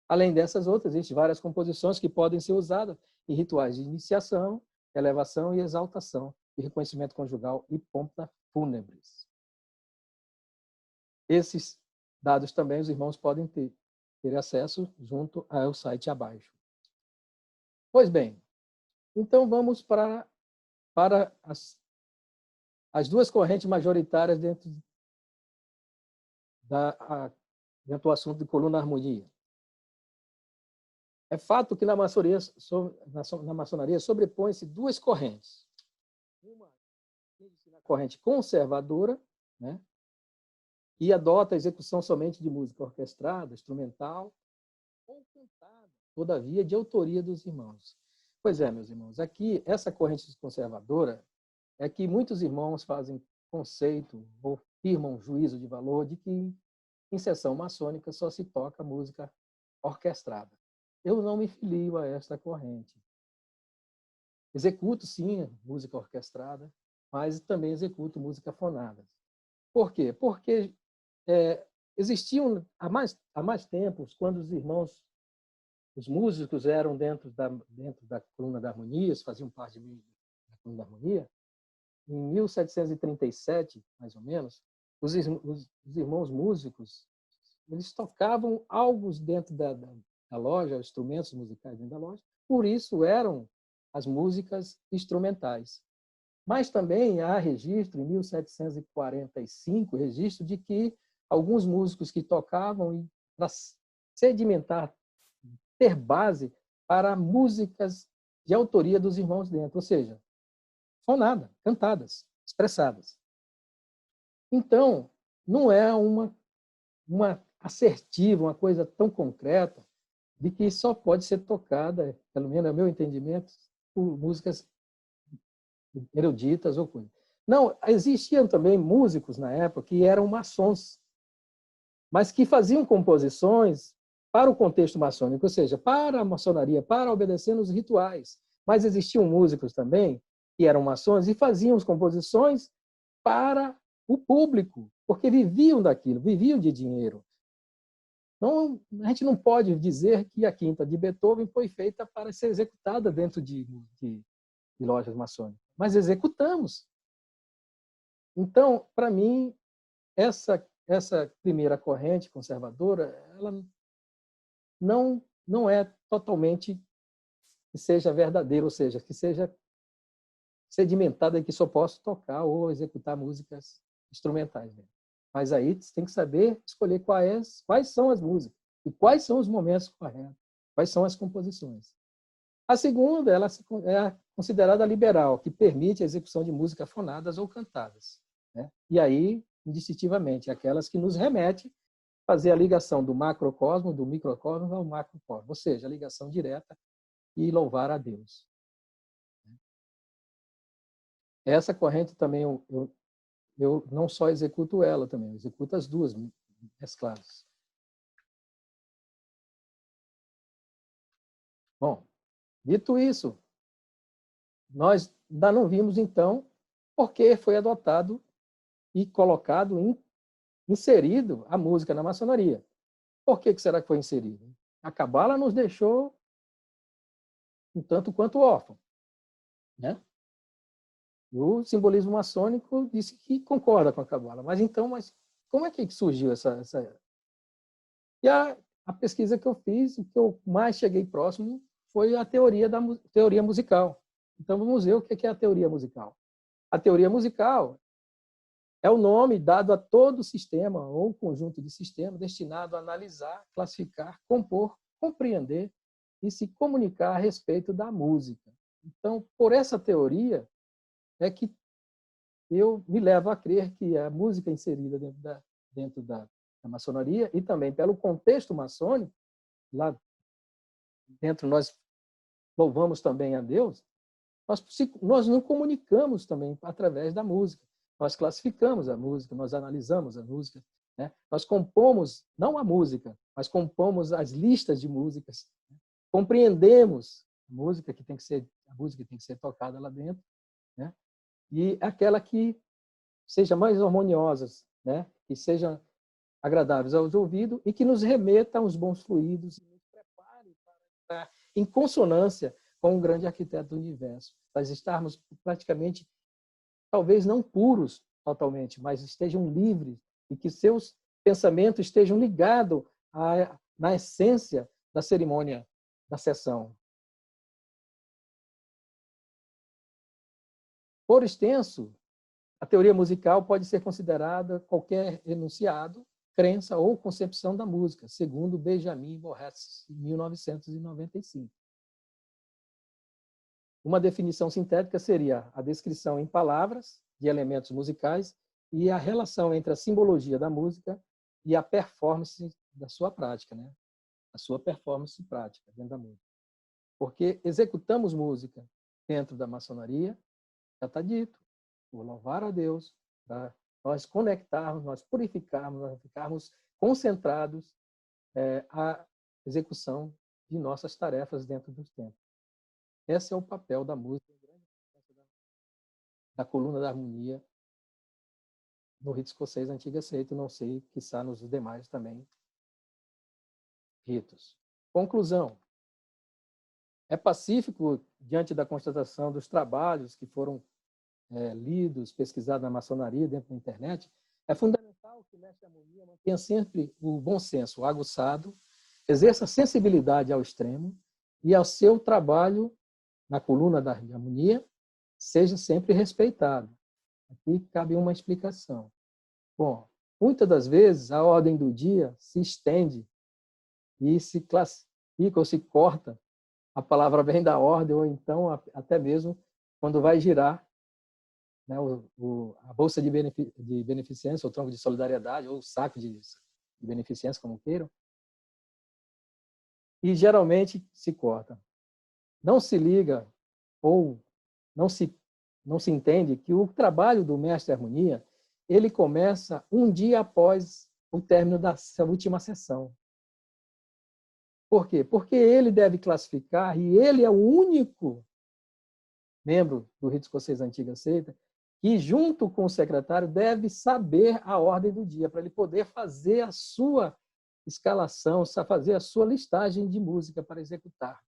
Além dessas outras, existem várias composições que podem ser usadas em rituais de iniciação, elevação e exaltação, de reconhecimento conjugal e pompa fúnebres. Esses dados também os irmãos podem ter acesso junto ao site abaixo. Pois bem, então vamos para as duas correntes majoritárias dentro do assunto de coluna harmonia. É fato que na maçonaria sobrepõe-se duas correntes. Uma na corrente conservadora, né, e adota a execução somente de música orquestrada, instrumental ou cantada, todavia de autoria dos irmãos. Pois é, meus irmãos, aqui essa corrente conservadora é que muitos irmãos fazem conceito ou firmam juízo de valor de que em sessão maçônica só se toca música orquestrada. Eu não me filio a esta corrente. Executo, sim, música orquestrada, mas também executo música fonada. Por quê? Porque existiam há mais tempos, quando os músicos eram dentro da coluna da harmonia, faziam parte da coluna da harmonia. Em 1737, mais ou menos, os irmãos músicos, eles tocavam algo dentro da loja, instrumentos musicais dentro da loja, por isso eram as músicas instrumentais. Mas também há registro, em 1745, registro de que alguns músicos que tocavam para sedimentar, ter base para músicas de autoria dos irmãos dentro, ou seja, fonada, cantadas, expressadas. Então, não é uma assertiva, uma coisa tão concreta, de que só pode ser tocada, pelo menos é o meu entendimento, por músicas eruditas ou coisas. Não, existiam também músicos na época que eram maçons, mas que faziam composições para o contexto maçônico, ou seja, para a maçonaria, para obedecer nos rituais. Mas existiam músicos também que eram maçons e faziam composições para o público, porque viviam daquilo, viviam de dinheiro. Não, a gente não pode dizer que a Quinta de Beethoven foi feita para ser executada dentro de lojas maçônicas, mas executamos. Então, para mim, essa primeira corrente conservadora, ela não é totalmente que seja verdadeira, ou seja, que seja sedimentada e que só posso tocar ou executar músicas instrumentais. Mas aí você tem que saber escolher quais são as músicas e quais são os momentos corretos, quais são as composições. A segunda, ela é considerada liberal, que permite a execução de músicas fonadas ou cantadas, né? E aí, indistintivamente, aquelas que nos remete a fazer a ligação do macrocosmo, do microcosmo ao macrocosmo, ou seja, a ligação direta e louvar a Deus. Essa corrente também eu não só executo ela também, eu executo as duas mescladas. Bom, dito isso, nós ainda não vimos, então, por que foi adotado e colocado, inserido a música na maçonaria. Por que será que foi inserido? A Cabala nos deixou um tanto quanto órfão, né? O simbolismo maçônico disse que concorda com a Cabala, mas como é que surgiu essa... E a pesquisa que eu fiz, o que eu mais cheguei próximo foi a teoria musical. Então, vamos ver o que é a teoria musical. A teoria musical é o nome dado a todo sistema ou conjunto de sistemas destinado a analisar, classificar, compor, compreender e se comunicar a respeito da música. Então, por essa teoria, é que eu me levo a crer que a música inserida dentro da maçonaria e também pelo contexto maçônico, lá dentro nós louvamos também a Deus, nós nos comunicamos também através da música. Nós classificamos a música, nós analisamos a música, né? Nós compomos, não a música, mas compomos as listas de músicas, né? Compreendemos a música que tem que ser tocada lá dentro, né? E aquela que seja mais harmoniosa, né? Que seja agradáveis aos ouvidos e que nos remeta aos bons fluidos e nos prepare para estar em consonância com o grande arquiteto do universo. Nós estarmos praticamente, talvez não puros totalmente, mas estejam livres e que seus pensamentos estejam ligados na essência da cerimônia da sessão. Por extenso, a teoria musical pode ser considerada qualquer enunciado, crença ou concepção da música, segundo Benjamin Borges, em 1995. Uma definição sintética seria a descrição em palavras de elementos musicais e a relação entre a simbologia da música e a performance da sua prática, né? A sua performance prática dentro da música. Porque executamos música dentro da maçonaria, já está dito, por louvar a Deus, para nós conectarmos, nós purificarmos, nós ficarmos concentrados à execução de nossas tarefas dentro dos templos. Esse é o papel da música da coluna da harmonia no rito escocês antiga seita, não sei, quiçá nos demais também ritos. Conclusão. É pacífico, diante da constatação dos trabalhos que foram lidos, pesquisados na maçonaria, dentro da internet, é fundamental que o mestre de harmonia mantenha sempre o bom senso aguçado, exerça sensibilidade ao extremo e ao seu trabalho na coluna da harmonia seja sempre respeitado. Aqui cabe uma explicação. Bom, muitas das vezes a ordem do dia se estende e se classifica ou se corta. A palavra vem da ordem, ou então até mesmo quando vai girar, né, a bolsa de beneficência, o tronco de solidariedade, ou o saco de beneficência, como queiram, e geralmente se corta. Não se liga ou não se entende que o trabalho do mestre harmonia ele começa um dia após o término da última sessão. Por quê? Porque ele deve classificar, e ele é o único membro do rito escocês antiga seita que, junto com o secretário, deve saber a ordem do dia, para ele poder fazer a sua escalação, fazer a sua listagem de música para executar.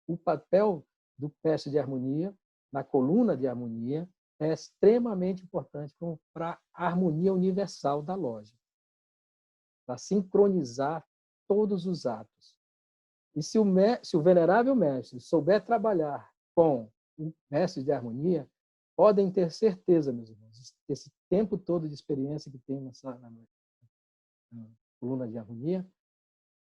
O papel do mestre de harmonia, na coluna de harmonia, é extremamente importante para a harmonia universal da loja, para sincronizar todos os atos. E se o venerável mestre souber trabalhar com o mestre de harmonia, podem ter certeza, meus irmãos, esse tempo todo de experiência que tem na coluna de harmonia,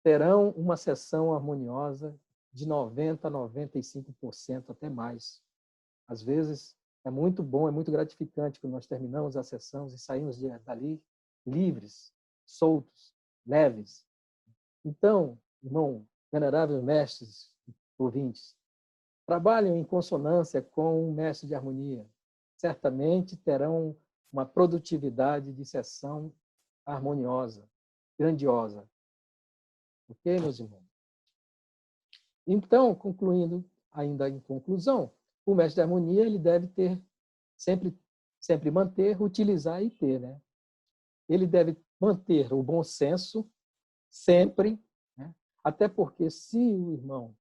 terão uma sessão harmoniosa de 90% a 95%, até mais. Às vezes, é muito bom, é muito gratificante quando nós terminamos a sessão e saímos dali livres, soltos, leves. Então, irmão, veneráveis mestres, ouvintes, trabalhem em consonância com o mestre de harmonia. Certamente terão uma produtividade de sessão harmoniosa, grandiosa. Ok, meus irmãos? Então, concluindo, ainda em conclusão, o mestre de harmonia ele deve ter sempre manter, utilizar e ter, né? Ele deve manter o bom senso sempre, né? Até porque se o irmão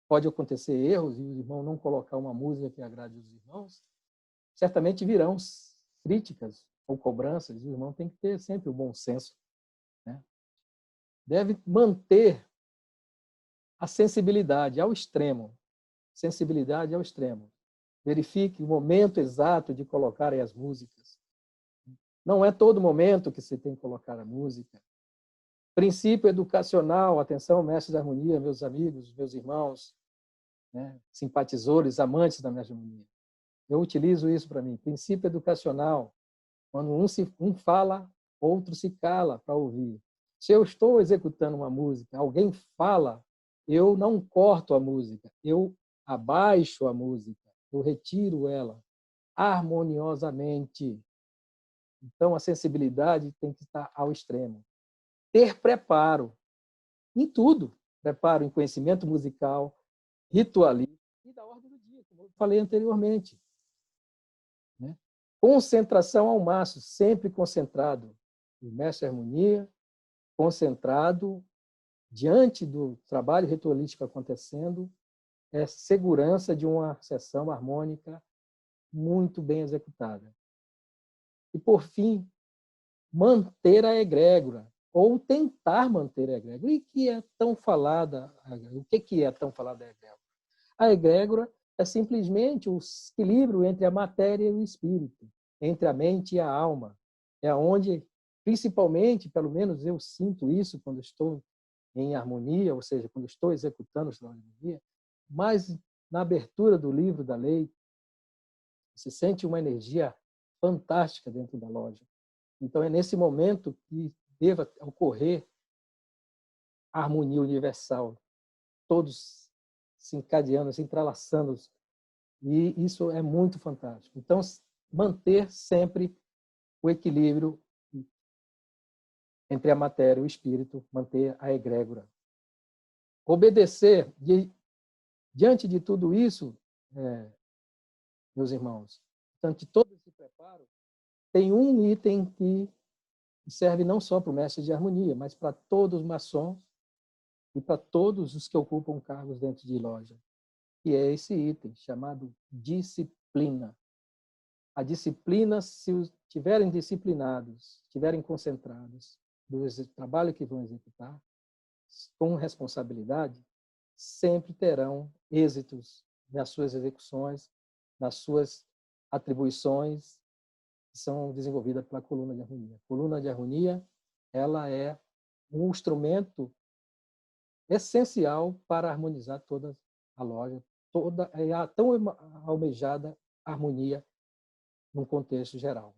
pode acontecer erros e o irmão não colocar uma música que agrade os irmãos, certamente virão críticas ou cobranças. O irmão tem que ter sempre o bom senso, né? Deve manter a sensibilidade ao extremo. Sensibilidade ao extremo. Verifique o momento exato de colocar as músicas. Não é todo momento que você tem que colocar a música. Princípio educacional, atenção, mestres da harmonia, meus amigos, meus irmãos, né, simpatizores, amantes da mestre harmonia. Eu utilizo isso para mim. Princípio educacional, quando um fala, outro se cala para ouvir. Se eu estou executando uma música, alguém fala, eu não corto a música, eu abaixo a música, eu retiro ela harmoniosamente. Então, a sensibilidade tem que estar ao extremo. Ter preparo em tudo. Preparo em conhecimento musical, ritualístico e da ordem do dia, como eu falei anteriormente. Né? Concentração ao máximo, sempre concentrado. O mestre harmonia, concentrado diante do trabalho ritualístico acontecendo, é segurança de uma sessão harmônica muito bem executada. E, por fim, manter a egrégora, ou tentar manter a egrégora. E que é tão falada, o que é tão falada a egrégora? A egrégora é simplesmente o equilíbrio entre a matéria e o espírito, entre a mente e a alma. É onde, principalmente, pelo menos eu sinto isso quando estou em harmonia, ou seja, quando estou executando a harmonia, mas na abertura do livro da lei, você sente uma energia fantástica dentro da loja. Então, é nesse momento que deva ocorrer a harmonia universal, todos se encadeando, se entrelaçando, e isso é muito fantástico. Então, manter sempre o equilíbrio entre a matéria e o espírito, manter a egrégora. Obedecer, diante de tudo isso, meus irmãos. Portanto, de todo esse preparo, tem um item que serve não só para o mestre de harmonia, mas para todos os maçons e para todos os que ocupam cargos dentro de loja, que é esse item chamado disciplina. A disciplina, se estiverem disciplinados, estiverem concentrados do trabalho que vão executar, com responsabilidade, sempre terão êxitos nas suas execuções, nas suas atribuições que são desenvolvidas pela coluna de harmonia. A coluna de harmonia, ela é um instrumento essencial para harmonizar toda a loja, toda a tão almejada harmonia num contexto geral.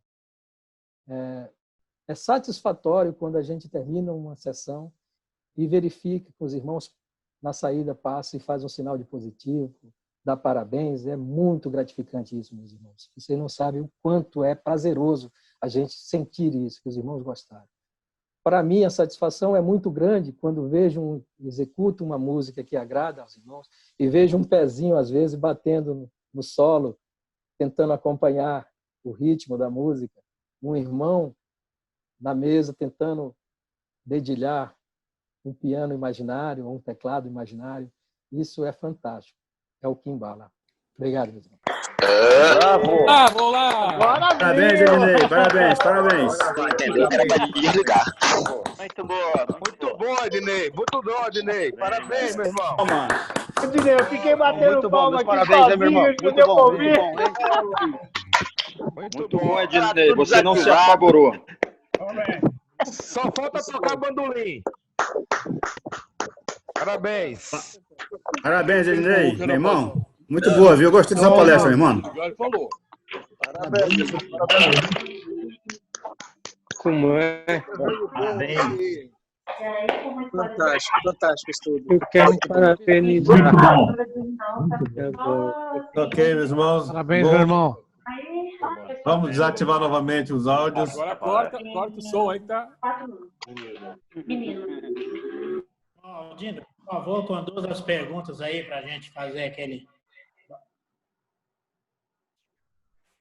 É satisfatório quando a gente termina uma sessão e verifica que os irmãos na saída passam e fazem um sinal de positivo, dá parabéns. É muito gratificante isso, meus irmãos. Vocês não sabem o quanto é prazeroso a gente sentir isso, que os irmãos gostaram. Para mim, a satisfação é muito grande quando executo uma música que agrada aos irmãos e vejo um pezinho, às vezes, batendo no solo, tentando acompanhar o ritmo da música, um irmão na mesa tentando dedilhar um piano imaginário ou um teclado imaginário. Isso é fantástico. É o que embala. Obrigado, meus irmãos. Bravo! Bravo lá! Parabéns, Ednei! Parabéns, parabéns! Muito bom, Ednei! Muito bom, Ednei! Parabéns, meu irmão! Toma! Ednei, eu fiquei batendo palma aqui parabéns, né, meu irmão? sozinho, Muito deu bom, pra muito ouvir. bom, hein? Muito bom, Ednei. Você não se apavorou. Só falta tocar bandolim. Parabéns. Parabéns, Ednei. Meu irmão, muito boa, viu? Eu gostei dessa palestra, meu irmão. Parabéns. Como é? Parabéns. Fantástico, fantástico isso tudo. Eu quero parabenizar. Ok, meus irmãos. Parabéns, Bom, meu irmão. vamos desativar novamente os áudios. Agora corta o som aí, tá? Dino, por favor, conduza as perguntas aí para a gente fazer aquele...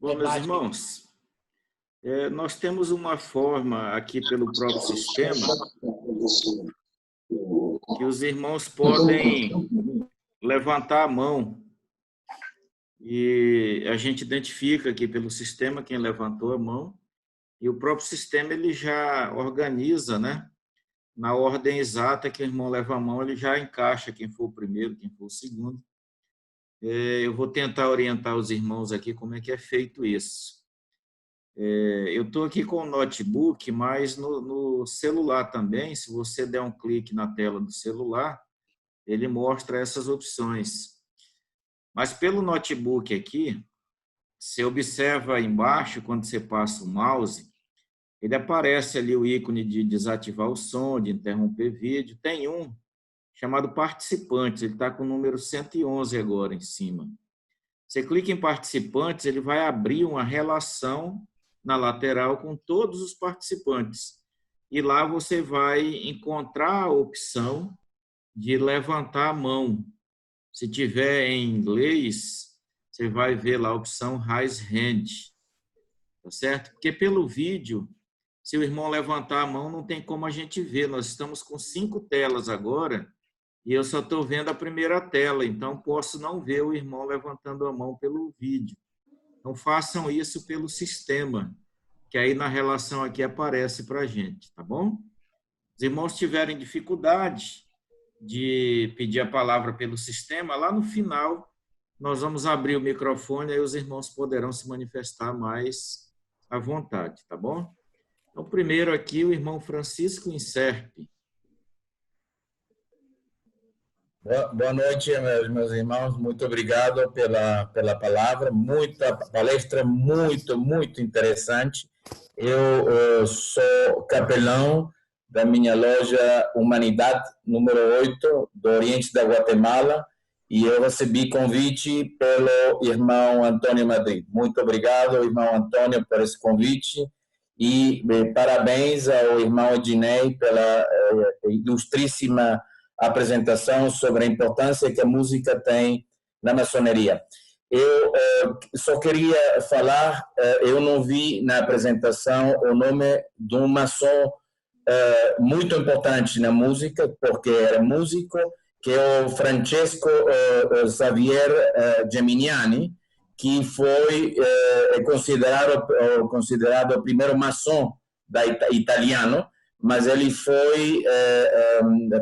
Bom, meus irmãos, nós temos uma forma aqui pelo próprio sistema que os irmãos podem levantar a mão e a gente identifica aqui pelo sistema quem levantou a mão e o próprio sistema ele já organiza, né? Na ordem exata que o irmão leva a mão, ele já encaixa quem for o primeiro, quem for o segundo. Eu vou tentar orientar os irmãos aqui como é que é feito isso. Eu estou aqui com o notebook, mas no celular também, se você der um clique na tela do celular, ele mostra essas opções. Mas pelo notebook aqui, você observa embaixo, quando você passa o mouse, ele aparece ali o ícone de desativar o som, de interromper vídeo. Tem um chamado participantes, ele está com o número 111 agora em cima. Você clica em participantes, ele vai abrir uma relação na lateral com todos os participantes. E lá você vai encontrar a opção de levantar a mão. Se tiver em inglês, você vai ver lá a opção Raise Hand. Tá certo? Porque pelo vídeo, se o irmão levantar a mão, não tem como a gente ver. Nós estamos com 5 telas agora e eu só estou vendo a primeira tela, então posso não ver o irmão levantando a mão pelo vídeo. Então façam isso pelo sistema, que aí na relação aqui aparece para a gente, tá bom? Os irmãos tiverem dificuldade de pedir a palavra pelo sistema, lá no final nós vamos abrir o microfone e os irmãos poderão se manifestar mais à vontade, tá bom? Então, primeiro aqui, o irmão Francisco Inserpe. Boa noite, meus irmãos. Muito obrigado pela palavra. Palestra muito interessante. Eu sou capelão da minha loja Humanidade, número 8, do Oriente da Guatemala, e eu recebi convite pelo irmão Antônio Madrid. Muito obrigado, irmão Antônio, por esse convite. E parabéns ao irmão Ednei pela ilustríssima apresentação sobre a importância que a música tem na maçonaria. Eu só queria falar, eu não vi na apresentação o nome de um maçom muito importante na música, porque era músico, que é o Francesco Xavier Geminiani, que foi considerado o primeiro maçom italiano, mas ele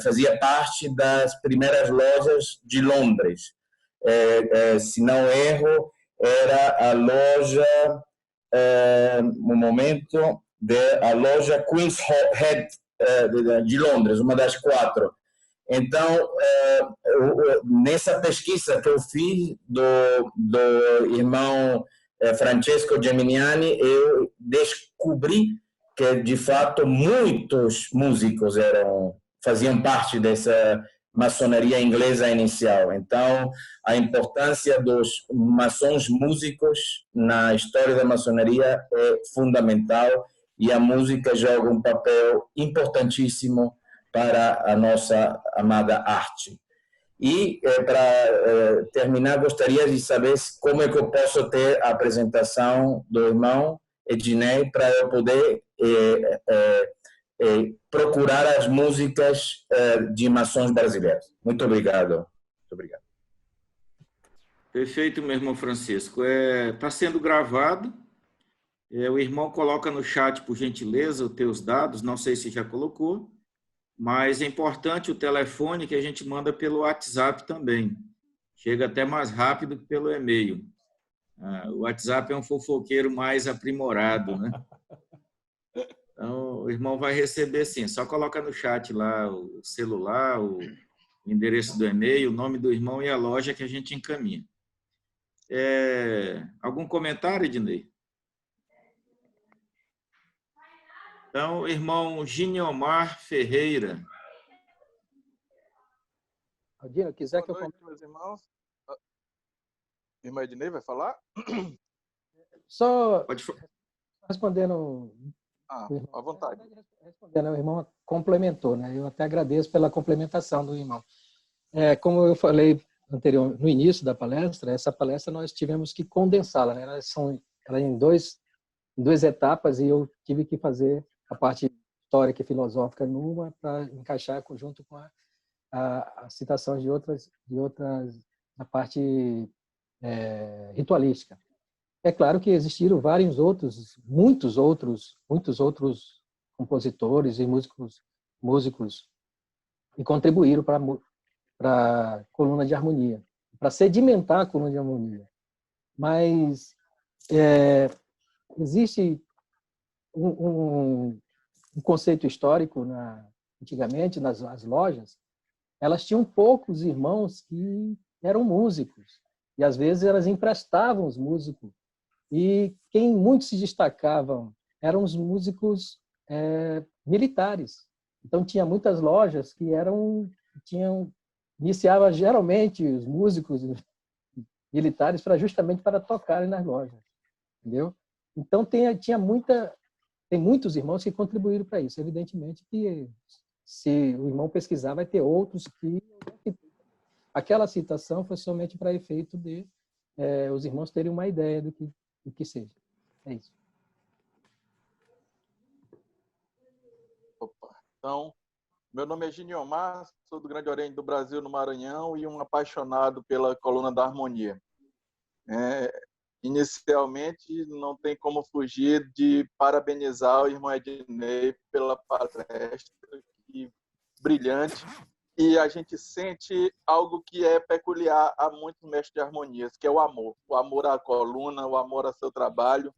fazia parte das primeiras lojas de Londres. Se não erro, era a loja, um momento, a loja Queen's Head de Londres, uma das 4. Então, nessa pesquisa que eu fiz do irmão Francesco Geminiani, eu descobri que, de fato, muitos músicos faziam parte dessa maçonaria inglesa inicial. Então, a importância dos maçons músicos na história da maçonaria é fundamental e a música joga um papel importantíssimo para a nossa amada arte. E, para terminar, gostaria de saber como é que eu posso ter a apresentação do irmão Ednei para eu poder procurar as músicas de maçons brasileiros. Muito obrigado. Muito obrigado. Perfeito, meu irmão Francisco. Está sendo gravado. O irmão coloca no chat, por gentileza, os teus dados. Não sei se já colocou, mas é importante o telefone que a gente manda pelo WhatsApp também. Chega até mais rápido que pelo e-mail. O WhatsApp é um fofoqueiro mais aprimorado, né? Então, o irmão vai receber sim. Só coloca no chat lá o celular, o endereço do e-mail, o nome do irmão e a loja que a gente encaminha. Algum comentário, Ednei? Então, irmão Giniomar Ferreira. Aldino, quiser que eu comente, meus irmãos. Irmã Ednei vai falar? Só Pode falar. Respondendo. À vontade. Respondendo, o irmão complementou, né? Eu até agradeço pela complementação do irmão. Como eu falei no início da palestra, essa palestra nós tivemos que condensá-la, né? Ela em duas etapas e eu tive que fazer a parte histórica e filosófica numa para encaixar junto com a citação de outras na parte ritualística. É claro que existiram muitos outros compositores e músicos que contribuíram para a coluna de harmonia, para sedimentar a coluna de harmonia. Mas existe um conceito histórico antigamente nas lojas, elas tinham poucos irmãos que eram músicos e às vezes elas emprestavam os músicos. E quem muito se destacavam eram os músicos militares. Então tinha muitas lojas que iniciava geralmente os músicos militares justamente para tocarem nas lojas, entendeu? Então tem muitos irmãos que contribuíram para isso. Evidentemente que se o irmão pesquisar vai ter outros que aquela citação foi somente para efeito de os irmãos terem uma ideia do que seja. É isso. Opa. Então, meu nome é Giniomar, sou do Grande Oriente do Brasil, no Maranhão, e um apaixonado pela coluna da harmonia. Inicialmente, não tem como fugir de parabenizar o irmão Ednei pela palestra, que brilhante, e a gente sente algo que é peculiar a muitos mestres de harmonias, que é o amor à coluna, o amor ao seu trabalho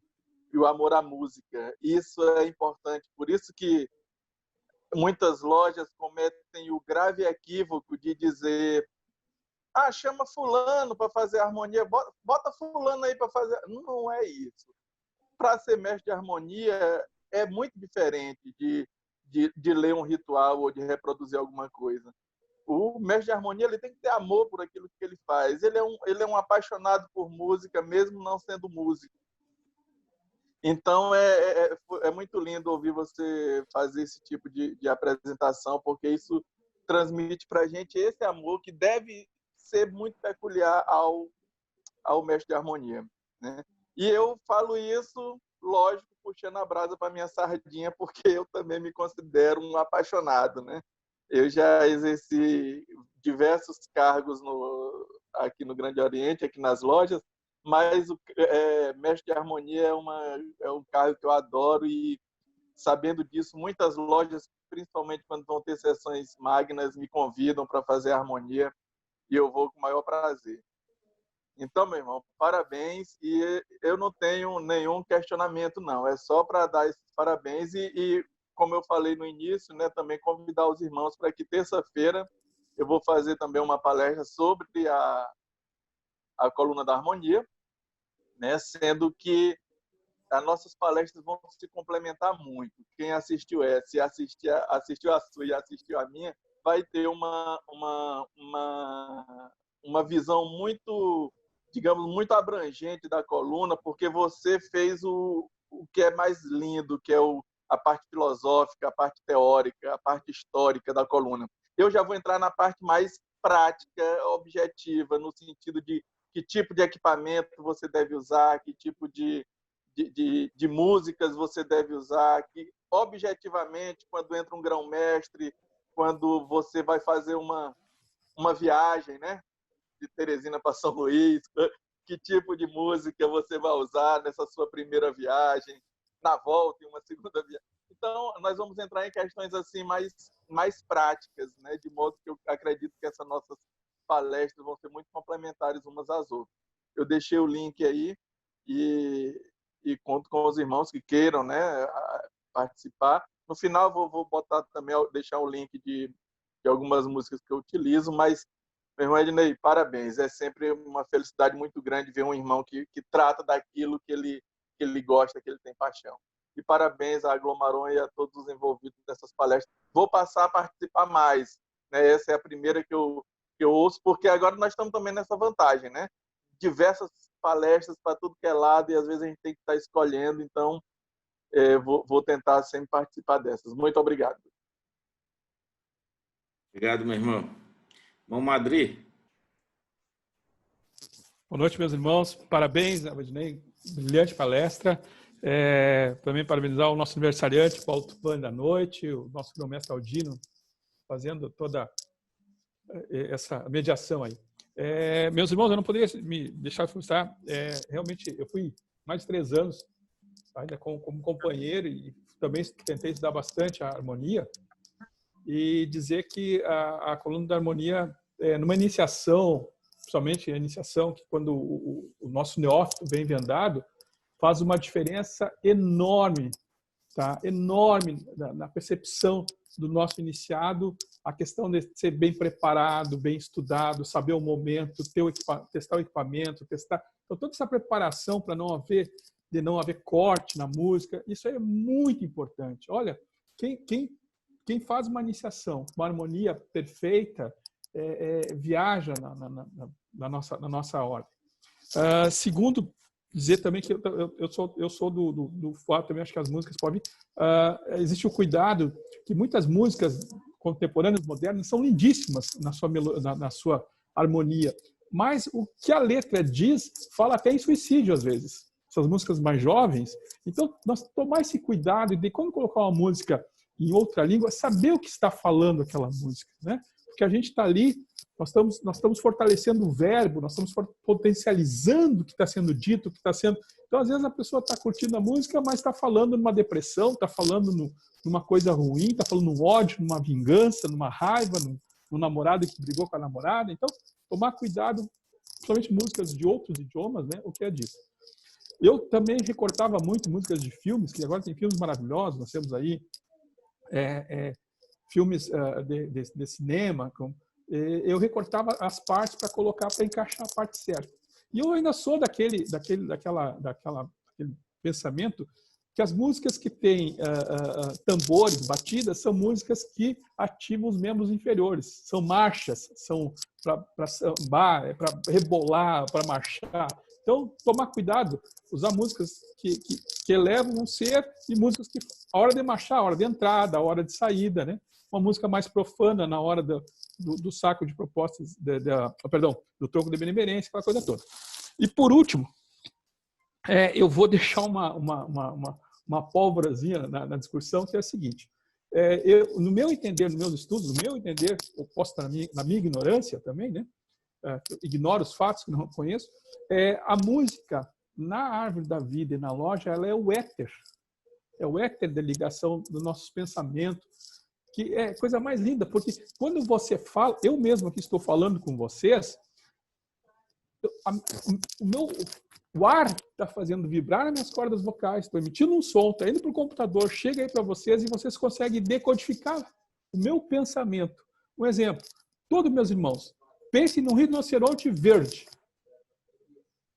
e o amor à música. Isso é importante, por isso que muitas lojas cometem o grave equívoco de dizer: chama fulano para fazer harmonia, bota fulano aí para fazer. Não é isso. Para ser mestre de harmonia é muito diferente de ler um ritual ou de reproduzir alguma coisa. O mestre de harmonia ele tem que ter amor por aquilo que ele faz. Ele é um apaixonado por música, mesmo não sendo músico. Então, é muito lindo ouvir você fazer esse tipo de apresentação, porque isso transmite para a gente esse amor que deve ser muito peculiar ao mestre de harmonia, né? E eu falo isso, lógico, puxando a brasa para minha sardinha, porque eu também me considero um apaixonado, né? Eu já exerci diversos cargos aqui no Grande Oriente, aqui nas lojas, mas o mestre de harmonia é um cargo que eu adoro e, sabendo disso, muitas lojas, principalmente quando vão ter sessões magnas, me convidam para fazer harmonia e eu vou com o maior prazer. Então, meu irmão, parabéns, e eu não tenho nenhum questionamento, não. É só para dar esses parabéns e, como eu falei no início, né, também convidar os irmãos para que terça-feira eu vou fazer também uma palestra sobre a coluna da harmonia, né, sendo que as nossas palestras vão se complementar muito. Quem assistiu essa, assistiu a sua e assistiu a minha, vai ter uma visão muito, digamos, muito abrangente da coluna, porque você fez o que é mais lindo, que é a parte filosófica, a parte teórica, a parte histórica da coluna. Eu já vou entrar na parte mais prática, objetiva, no sentido de que tipo de equipamento você deve usar, que tipo de músicas você deve usar, que objetivamente, quando entra um grão-mestre, quando você vai fazer uma viagem, né, de Teresina para São Luís, que tipo de música você vai usar nessa sua primeira viagem, na volta, em uma segunda viagem. Então, nós vamos entrar em questões assim mais práticas, né, de modo que eu acredito que essas nossas palestras vão ser muito complementares umas às outras. Eu deixei o link aí e conto com os irmãos que queiram, né, participar. No final, vou botar também, deixar o link de algumas músicas que eu utilizo, mas, meu irmão Ednei, parabéns. É sempre uma felicidade muito grande ver um irmão que trata daquilo que ele gosta, que ele tem paixão. E parabéns à Aglomaron e a todos os envolvidos nessas palestras. Vou passar a participar mais, né? Essa é a primeira que eu ouço, porque agora nós estamos também nessa vantagem, né? Diversas palestras para tudo que é lado e às vezes a gente tem que estar escolhendo, então vou tentar sempre participar dessas. Muito obrigado. Obrigado, meu irmão. Irmão Madri. Boa noite, meus irmãos. Parabéns, Ednei. Brilhante palestra. Também parabenizar o nosso aniversariante, Paulo Tupã da noite, o nosso grão-mestre Aldino, fazendo toda essa mediação aí. Meus irmãos, eu não poderia me deixar de frustrar. Realmente, eu fui mais de 3 anos ainda como companheiro e também tentei estudar bastante a harmonia e dizer que a coluna da harmonia, numa iniciação, principalmente a iniciação, que quando o nosso neófito vem vendado, faz uma diferença enorme, tá? Enorme na percepção do nosso iniciado, a questão de ser bem preparado, bem estudado, saber o momento, testar o equipamento, testar. Então, toda essa preparação para não haver corte na música, isso é muito importante. Olha, quem faz uma iniciação, uma harmonia perfeita, viaja na nossa ordem. Segundo, dizer também que eu sou do fato também, acho que as músicas podem... existe o cuidado que muitas músicas contemporâneas, modernas, são lindíssimas na sua harmonia, mas o que a letra diz fala até em suicídio às vezes. Essas músicas mais jovens, então nós tomar esse cuidado de quando colocar uma música em outra língua, saber o que está falando aquela música, né? Porque a gente está ali, nós estamos fortalecendo o verbo, nós estamos potencializando o que está sendo dito, o que está sendo... Então, às vezes, a pessoa está curtindo a música, mas está falando numa depressão, está falando numa coisa ruim, está falando num ódio, numa vingança, numa raiva, num namorado que brigou com a namorada. Então, tomar cuidado, principalmente músicas de outros idiomas, né? O que é disso? Eu também recortava muito músicas de filmes, que agora tem filmes maravilhosos, nós temos aí filmes de cinema, eu recortava as partes para colocar, para encaixar a parte certa. E eu ainda sou daquele pensamento que as músicas que têm tambores, batidas, são músicas que ativam os membros inferiores. São marchas, são para sambar, para rebolar, para marchar. Então, tomar cuidado, usar músicas que elevam um ser e músicas que, a hora de marchar, a hora de entrada, a hora de saída, né? Uma música mais profana na hora do saco de propostas, do tronco de benemerência, aquela coisa toda. E por último, eu vou deixar uma pólvorazinha na discussão, que é a seguinte. No meu entender, nos meus estudos, no meu entender, eu posso estar na minha ignorância também, né? Ignoro os fatos que não conheço, a música na árvore da vida e na loja, ela é o éter. É o éter da ligação dos nossos pensamentos, que é a coisa mais linda, porque quando você fala, eu mesmo que estou falando com vocês, o ar está fazendo vibrar as minhas cordas vocais, estou emitindo um som, está indo para o computador, chega aí para vocês e vocês conseguem decodificar o meu pensamento. Um exemplo, todos meus irmãos, pensem num rinoceronte verde.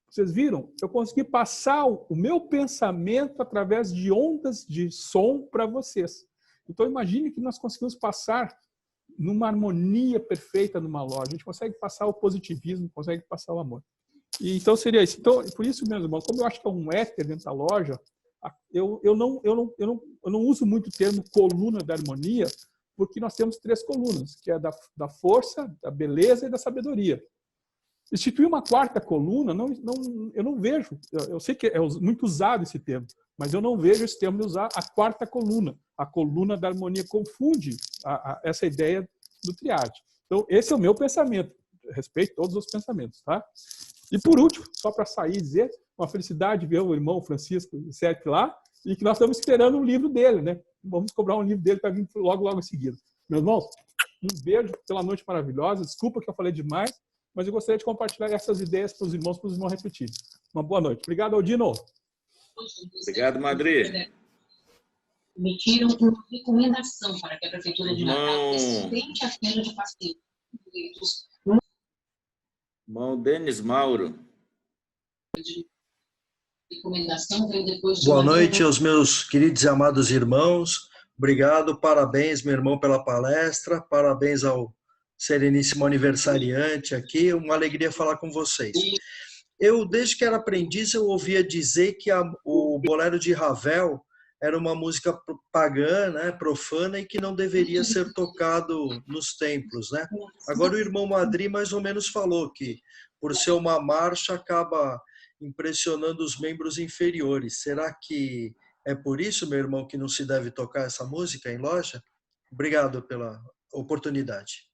Vocês viram? Eu consegui passar o meu pensamento através de ondas de som para vocês. Então, imagine que nós conseguimos passar numa harmonia perfeita numa loja. A gente consegue passar o positivismo, consegue passar o amor. E, então, seria isso. Então, por isso mesmo, irmão, como eu acho que é um éter dentro da loja, eu não uso muito o termo coluna da harmonia, porque nós temos 3 colunas, que é da força, da beleza e da sabedoria. Instituir uma 4ª coluna, eu não vejo. Eu sei que é muito usado esse termo, mas eu não vejo esse termo de usar a 4ª coluna. A coluna da harmonia confunde essa ideia do triade. Então, esse é o meu pensamento. Respeito todos os pensamentos, tá? E por último, só para sair e dizer, uma felicidade ver o irmão Francisco Sete lá, e que nós estamos esperando um livro dele, né? Vamos cobrar um livro dele para vir logo em seguida. Meus irmãos, um beijo pela noite maravilhosa. Desculpa que eu falei demais, mas eu gostaria de compartilhar essas ideias para os irmãos repetirem. Uma boa noite. Obrigado, Aldino. Obrigado, Madri. Emitiram uma recomendação para que a Prefeitura de Natal sustente a fila de passeios. Irmão Denis Mauro. Recomendação veio depois de Boa noite aos meus queridos e amados irmãos. Obrigado, parabéns, meu irmão, pela palestra. Parabéns ao sereníssimo aniversariante aqui. Uma alegria falar com vocês. Eu, desde que era aprendiz, eu ouvia dizer que o bolero de Ravel era uma música pagã, né, profana, e que não deveria ser tocado nos templos, né? Agora o irmão Madri mais ou menos falou que, por ser uma marcha, acaba impressionando os membros inferiores. Será que é por isso, meu irmão, que não se deve tocar essa música em loja? Obrigado pela oportunidade.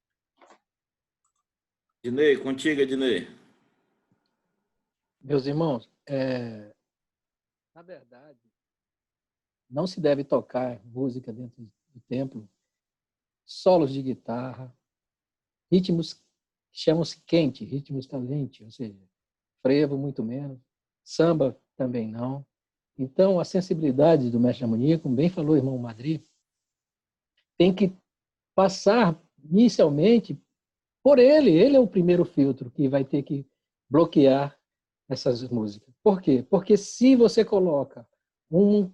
Dinei, contigo, Dinei. Meus irmãos, na verdade, não se deve tocar música dentro do templo, solos de guitarra, ritmos que chamam-se quente, ritmos calientes, ou seja, frevo muito menos, samba também não. Então, a sensibilidade do mestre de harmonia, como bem falou o irmão Madri, tem que passar inicialmente por ele. Ele é o primeiro filtro que vai ter que bloquear essas músicas. Por quê? Porque se você coloca um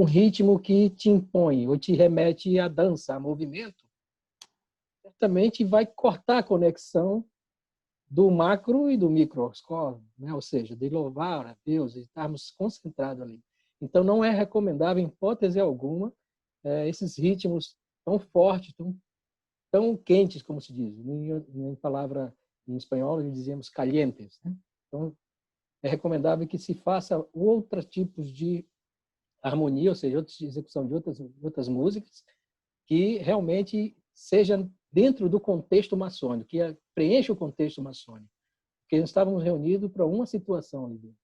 ritmo que te impõe ou te remete à dança, a movimento, certamente vai cortar a conexão do macro e do microscópio, né? Ou seja, de louvar a Deus e estarmos concentrados ali. Então, não é recomendável, em hipótese alguma, esses ritmos tão fortes, tão quentes, como se diz. Em palavra em espanhol, nós dizemos calientes, né? Então, é recomendável que se faça outros tipos de harmonia, ou seja, outra execução de outras músicas, que realmente seja dentro do contexto maçônico, que preencha o contexto maçônico. Porque nós estávamos reunidos para uma situação ali.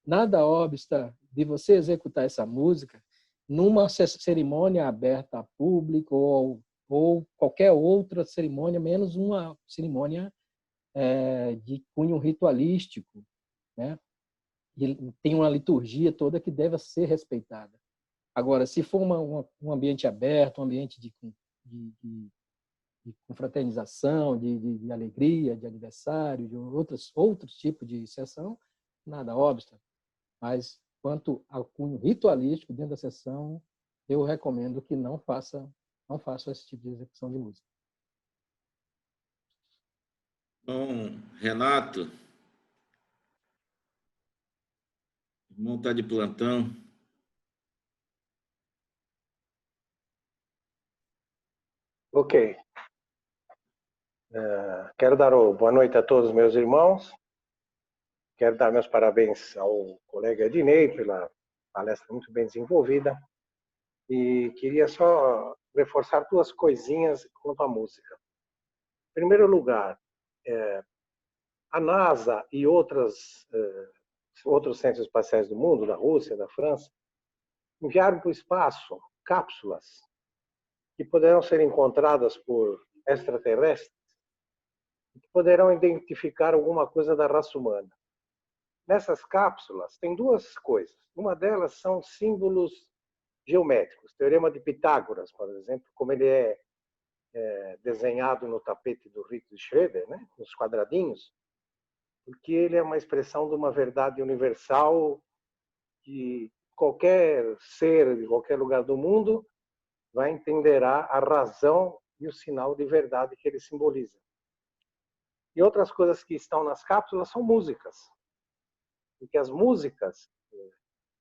Nada obsta de você executar essa música numa cerimônia aberta a público ou qualquer outra cerimônia, menos uma cerimônia de cunho ritualístico, né? E tem uma liturgia toda que deve ser respeitada. Agora, se for um ambiente aberto, um ambiente de confraternização, de alegria, de aniversário, de outros tipos de sessão, nada obsta. Mas, quanto ao cunho ritualístico dentro da sessão, eu recomendo que não façam esse tipo de execução de música. Bom, Renato. O irmão está de plantão. Ok. Quero dar boa noite a todos meus irmãos. quero dar meus parabéns ao colega Ednei pela palestra muito bem desenvolvida. E queria só reforçar duas coisinhas quanto à música. Em primeiro lugar, a NASA e outros centros espaciais do mundo, da Rússia, da França, enviaram para o espaço cápsulas que poderão ser encontradas por extraterrestres e que poderão identificar alguma coisa da raça humana. Nessas cápsulas tem duas coisas. Uma delas são símbolos geométricos. Teorema de Pitágoras, por exemplo, como ele é desenhado no tapete do Rito de Schroeder, né, nos quadradinhos, porque ele é uma expressão de uma verdade universal que qualquer ser de qualquer lugar do mundo vai entenderá a razão e o sinal de verdade que ele simboliza. E outras coisas que estão nas cápsulas são músicas, porque as músicas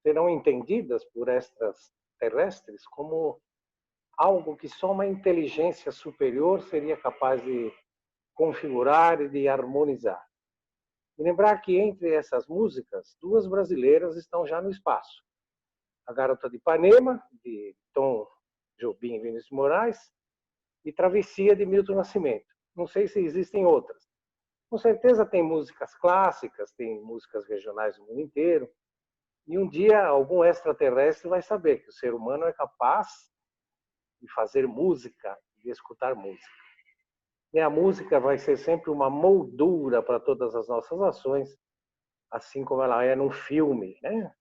serão entendidas por extraterrestres como algo que só uma inteligência superior seria capaz de configurar e de harmonizar. E lembrar que entre essas músicas, duas brasileiras estão já no espaço. A Garota de Ipanema, de Tom Jobim e Vinícius de Moraes, e Travessia, de Milton Nascimento. Não sei se existem outras. Com certeza tem músicas clássicas, tem músicas regionais do mundo inteiro, e um dia algum extraterrestre vai saber que o ser humano é capaz de fazer música, de escutar música. E a música vai ser sempre uma moldura para todas as nossas ações, assim como ela é num filme, né?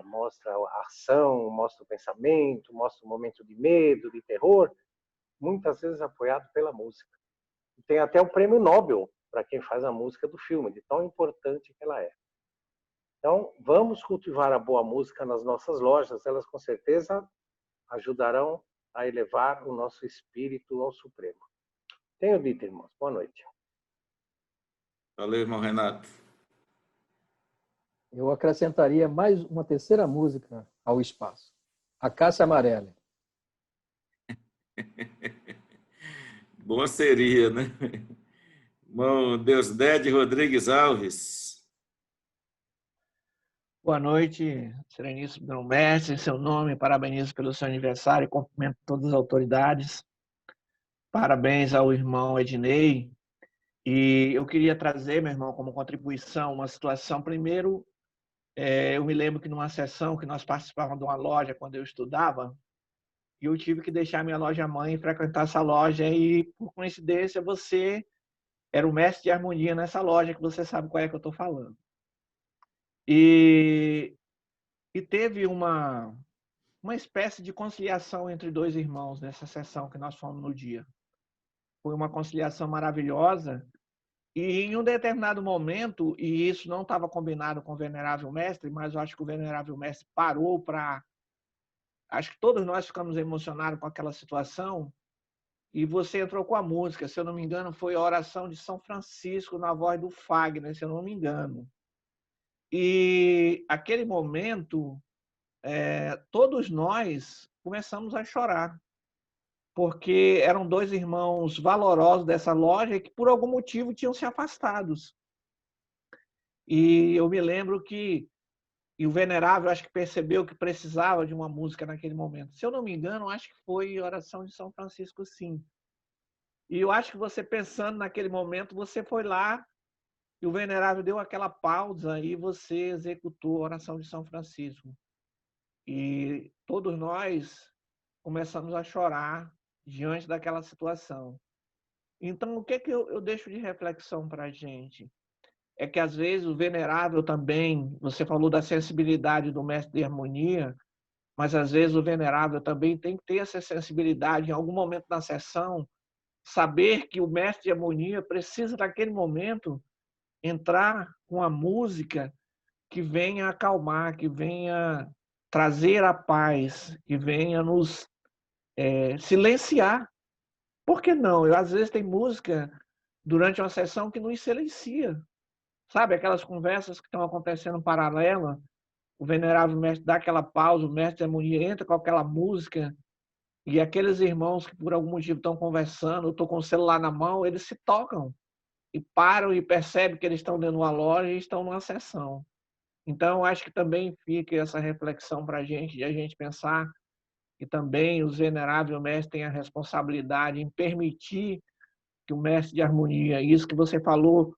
Mostra a ação, mostra o pensamento, mostra o momento de medo, de terror, muitas vezes apoiado pela música. E tem até o prêmio Nobel para quem faz a música do filme, de tão importante que ela é. Então, vamos cultivar a boa música nas nossas lojas, elas com certeza ajudarão a elevar o nosso espírito ao Supremo. Tenho dito, irmãos. Boa noite. Valeu, irmão Renato. Eu acrescentaria mais uma terceira música ao espaço. A Cássia Amarela. Bom seria, né? Irmão Deusdede Rodrigues Alves. Boa noite, Sereníssimo Grão-Mestre, em seu nome, parabenizo pelo seu aniversário e cumprimento todas as autoridades. Parabéns ao irmão Ednei. E eu queria trazer, meu irmão, como contribuição, uma situação. Primeiro, eu me lembro que numa sessão que nós participávamos de uma loja quando eu estudava, e eu tive que deixar minha loja-mãe e frequentar essa loja, e, por coincidência, você era o mestre de harmonia nessa loja, que você sabe qual é que eu estou falando. E teve uma espécie de conciliação entre dois irmãos nessa sessão que nós fomos no dia. Foi uma conciliação maravilhosa. E em um determinado momento, e isso não estava combinado com o Venerável Mestre, mas eu acho que o Venerável Mestre parou para... Acho que todos nós ficamos emocionados com aquela situação. E você entrou com a música, se eu não me engano, foi a oração de São Francisco na voz do Fagner, se eu não me engano. E aquele momento, todos nós começamos a chorar, porque eram dois irmãos valorosos dessa loja que, por algum motivo, tinham se afastados. E eu me lembro que o Venerável, acho que percebeu que precisava de uma música naquele momento. Se eu não me engano, acho que foi a oração de São Francisco, sim. E eu acho que você, pensando naquele momento, você foi lá e o Venerável deu aquela pausa e você executou a oração de São Francisco. E todos nós começamos a chorar diante daquela situação. Então, o que eu deixo de reflexão para a gente? É que, às vezes, o Venerável também, você falou da sensibilidade do mestre de harmonia, mas, às vezes, o Venerável também tem que ter essa sensibilidade, em algum momento da sessão, saber que o mestre de harmonia precisa, naquele momento, entrar com a música que venha acalmar, que venha trazer a paz, que venha nos silenciar. Por que não? Às vezes tem música durante uma sessão que nos silencia. Sabe, aquelas conversas que estão acontecendo paralela, o Venerável Mestre dá aquela pausa, o mestre de harmonia entra com aquela música, e aqueles irmãos que por algum motivo estão conversando, eu estou com o celular na mão, eles se tocam. e param e percebem que eles estão dentro de uma loja e estão numa sessão. Então, acho que também fica essa reflexão para de a gente pensar que também os veneráveis mestres têm a responsabilidade em permitir que o mestre de harmonia, isso que você falou,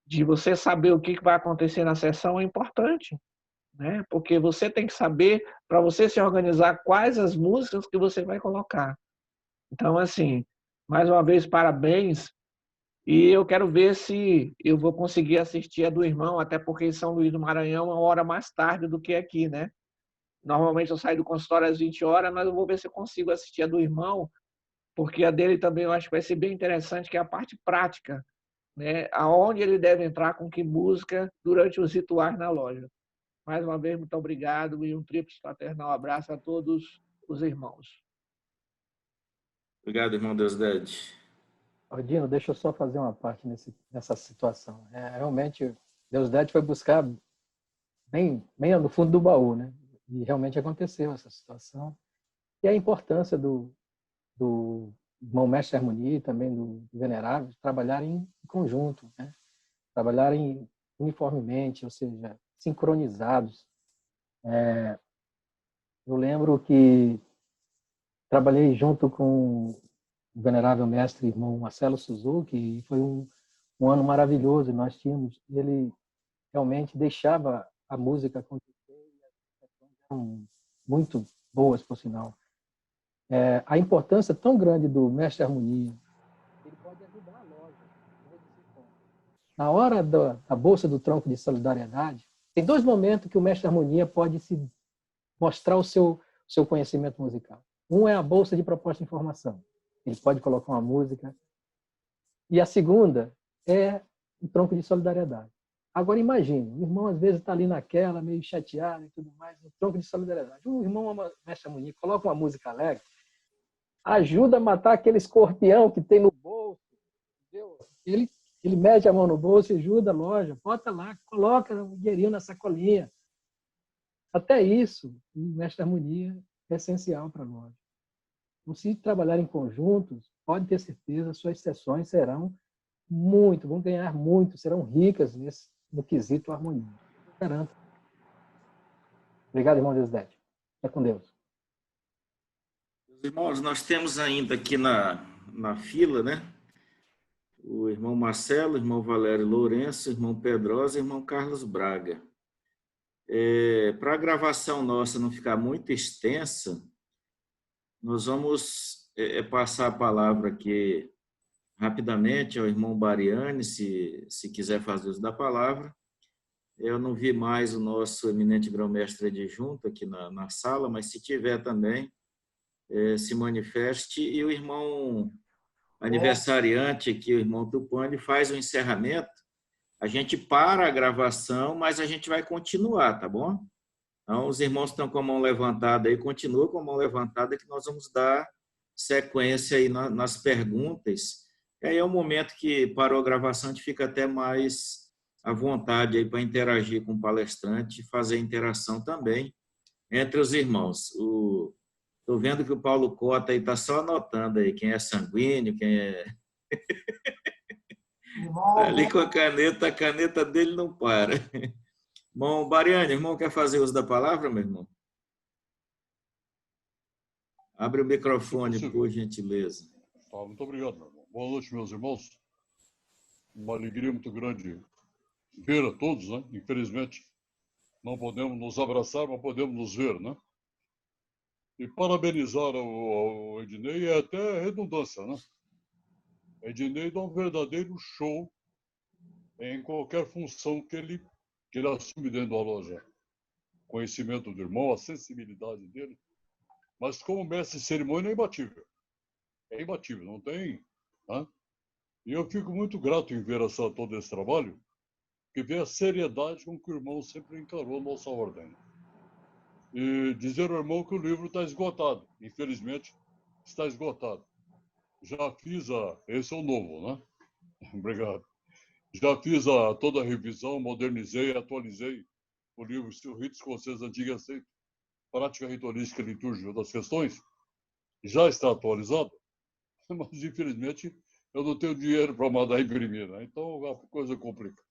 de você saber o que vai acontecer na sessão, é importante, né? Porque você tem que saber, para você se organizar, quais as músicas que você vai colocar. Então, assim, mais uma vez, parabéns. E eu quero ver se eu vou conseguir assistir a do irmão, até porque em São Luís do Maranhão é uma hora mais tarde do que aqui, né? Normalmente eu saio do consultório às 20 horas, mas eu vou ver se eu consigo assistir a do irmão, porque a dele também eu acho que vai ser bem interessante, que é a parte prática, né? Aonde ele deve entrar com que música durante os rituais na loja. Mais uma vez, muito obrigado e um tríplice fraternal abraço a todos os irmãos. Obrigado, irmão Deusdede. Dino, deixa eu só fazer uma parte nessa situação. Realmente, Deusdede foi buscar bem no fundo do baú, né? E realmente aconteceu essa situação. E a importância do irmão mestre de harmonia e também do venerável trabalharem em conjunto, né? Trabalharem uniformemente, ou seja, sincronizados. Eu lembro que trabalhei junto com o venerável mestre irmão Marcelo Suzuki e foi um ano maravilhoso. Nós tínhamos, ele realmente deixava a música acontecer e as sessões eram muito boas, por sinal. A importância tão grande do mestre harmonia, ele pode ajudar a loja. Na hora da bolsa do tronco de solidariedade, tem 2 momentos que o mestre harmonia pode se mostrar o seu conhecimento musical. Um é a bolsa de proposta de informação. Ele pode colocar uma música. E a segunda é o tronco de solidariedade. Agora imagine, o irmão às vezes está ali naquela, meio chateado e tudo mais, no tronco de solidariedade. O irmão mestre harmonia coloca uma música alegre, ajuda a matar aquele escorpião que tem no bolso. Entendeu? Ele mete a mão no bolso e ajuda a loja, bota lá, coloca o dinheirinho na sacolinha. Até isso, o mestre harmonia é essencial para a loja. Então, se trabalhar em conjuntos, pode ter certeza, suas sessões vão ganhar muito, serão ricas no quesito harmonia. Eu garanto. Obrigado, irmão Deusdede. É com Deus. Irmãos, nós temos ainda aqui na fila, né? O irmão Marcelo, o irmão Valério Lourenço, o irmão Pedrosa e o irmão Carlos Braga. Para a gravação nossa não ficar muito extensa, nós vamos passar a palavra aqui rapidamente ao irmão Bariani, se quiser fazer uso da palavra. Eu não vi mais o nosso eminente grão-mestre adjunto aqui na sala, mas se tiver também, se manifeste. E o irmão aniversariante aqui, o irmão Tupani, faz o encerramento. A gente para a gravação, mas a gente vai continuar, tá bom? Então, os irmãos estão com a mão levantada aí, continua com a mão levantada que nós vamos dar sequência aí nas perguntas. E aí é um momento que parou a gravação, a gente fica até mais à vontade aí para interagir com o palestrante e fazer interação também entre os irmãos. Estou vendo que o Paulo Cota aí está só anotando aí quem é sanguíneo, quem é... Ali com a caneta dele não para. Bom, Bariani, irmão, quer fazer uso da palavra, meu irmão? Abre o microfone, por gentileza. Muito obrigado, meu irmão. Boa noite, meus irmãos. Uma alegria muito grande ver a todos, né? Infelizmente, não podemos nos abraçar, mas podemos nos ver, né? E parabenizar o Ednei é até redundância, né? Ednei dá um verdadeiro show em qualquer função que ele assume dentro da loja. Conhecimento do irmão, a sensibilidade dele. Mas como mestre de cerimônia é imbatível. É imbatível, não tem... Né? E eu fico muito grato em ver todo esse trabalho, que vê a seriedade com que o irmão sempre encarou a nossa ordem. E dizer ao irmão que o livro está esgotado. Infelizmente, está esgotado. Já fiz esse é o novo, né? Obrigado. Já fiz toda a revisão, modernizei e atualizei o livro Se o Rito Escocês Antigo e Aceito, Prática Ritualística e Litúrgica das Questões. Já está atualizado, mas infelizmente eu não tenho dinheiro para mandar imprimir, né? Então a coisa complica.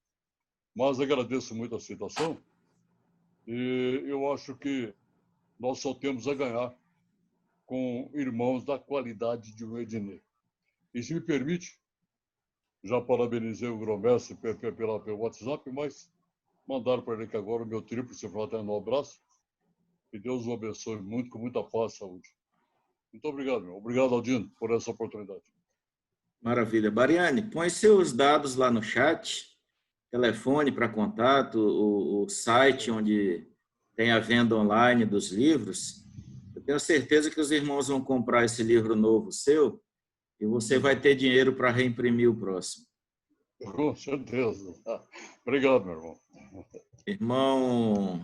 Mas agradeço muito a citação e eu acho que nós só temos a ganhar com irmãos da qualidade de um Ednei. E se me permite, já parabenizei o grão-mestre pelo WhatsApp, mas mandaram para ele que agora o meu tríplice fraternal abraço. Que Deus o abençoe muito, com muita paz e saúde. Muito obrigado, meu. Obrigado, Aldino, por essa oportunidade. Maravilha. Bariane, põe seus dados lá no chat, telefone para contato, o site onde tem a venda online dos livros. Eu tenho certeza que os irmãos vão comprar esse livro novo seu e você vai ter dinheiro para reimprimir o próximo. Com certeza. Obrigado, meu irmão. Irmão,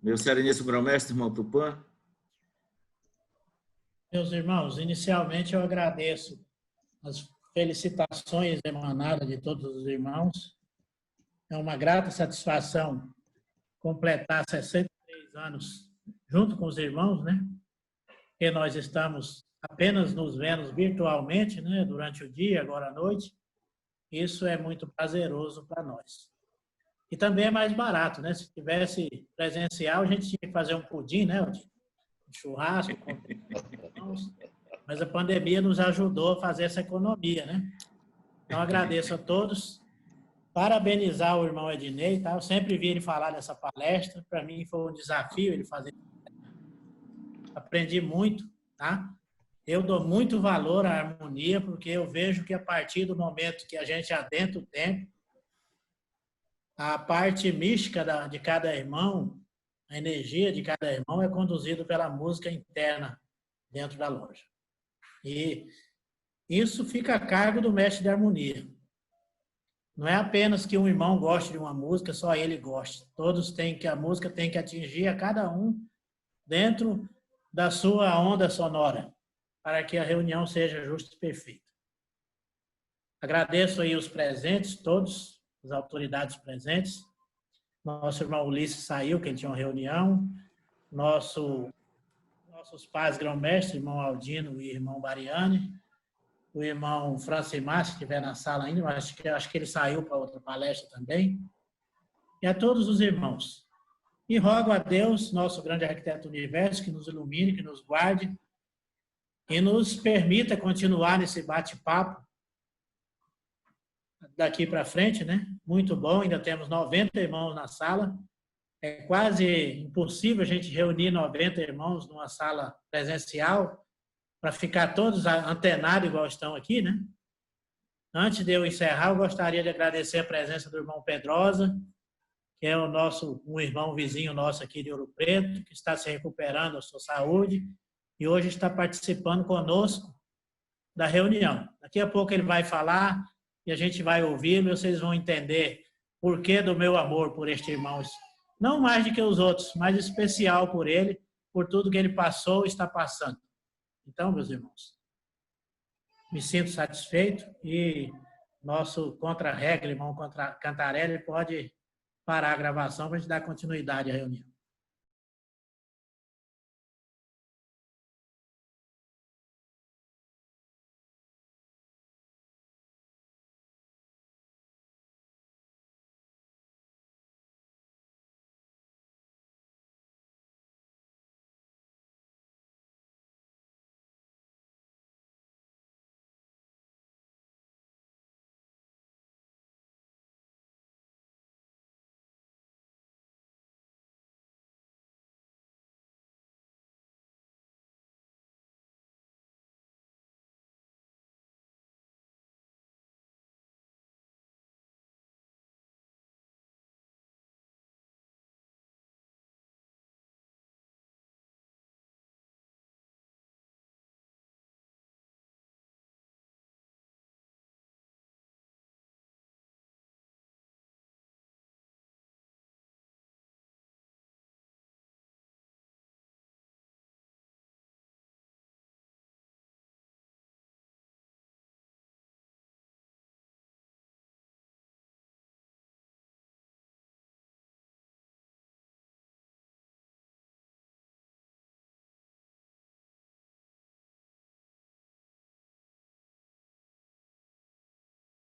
meu sereníssimo grão-mestre, irmão Tupã. Meus irmãos, inicialmente eu agradeço as felicitações emanadas de todos os irmãos. É uma grata satisfação completar 63 anos junto com os irmãos, né? Porque nós estamos apenas nos vendo virtualmente, né? Durante o dia, agora à noite. Isso é muito prazeroso para nós. E também é mais barato, né? Se tivesse presencial, a gente tinha que fazer um pudim, né? Um churrasco, com irmãos. Mas a pandemia nos ajudou a fazer essa economia, né? Então, agradeço a todos. Parabenizar o irmão Ednei, tá? Eu sempre vi ele falar dessa palestra. Para mim foi um desafio ele fazer. Aprendi muito, tá? Eu dou muito valor à harmonia, porque eu vejo que a partir do momento que a gente adentra o tempo, a parte mística de cada irmão, a energia de cada irmão é conduzida pela música interna dentro da loja. E isso fica a cargo do mestre de harmonia. Não é apenas que um irmão goste de uma música, só ele goste. Todos têm que, a música tem que atingir a cada um dentro da sua onda sonora, para que a reunião seja justa e perfeita. Agradeço aí os presentes, todos, as autoridades presentes. Nosso irmão Ulisses saiu, que ele tinha uma reunião. Nossos pais grão-mestres, irmão Aldino e irmão Bariane. O irmão Francimar, se estiver na sala ainda, mas acho que ele saiu para outra palestra também. E a todos os irmãos. E rogo a Deus, nosso grande arquiteto do universo, que nos ilumine, que nos guarde, e nos permita continuar nesse bate-papo daqui para frente, né? Muito bom, ainda temos 90 irmãos na sala. É quase impossível a gente reunir 90 irmãos numa sala presencial para ficar todos antenados igual estão aqui, né? Antes de eu encerrar, eu gostaria de agradecer a presença do irmão Pedrosa, que é um irmão vizinho nosso aqui de Ouro Preto, que está se recuperando a sua saúde e hoje está participando conosco da reunião. Daqui a pouco ele vai falar e a gente vai ouvi-lo e vocês vão entender por que do meu amor por este irmão. Não mais do que os outros, mas especial por ele, por tudo que ele passou e está passando. Então, meus irmãos, me sinto satisfeito e nosso contra-regra, irmão Cantarelli, pode parar a gravação para a gente dar continuidade à reunião.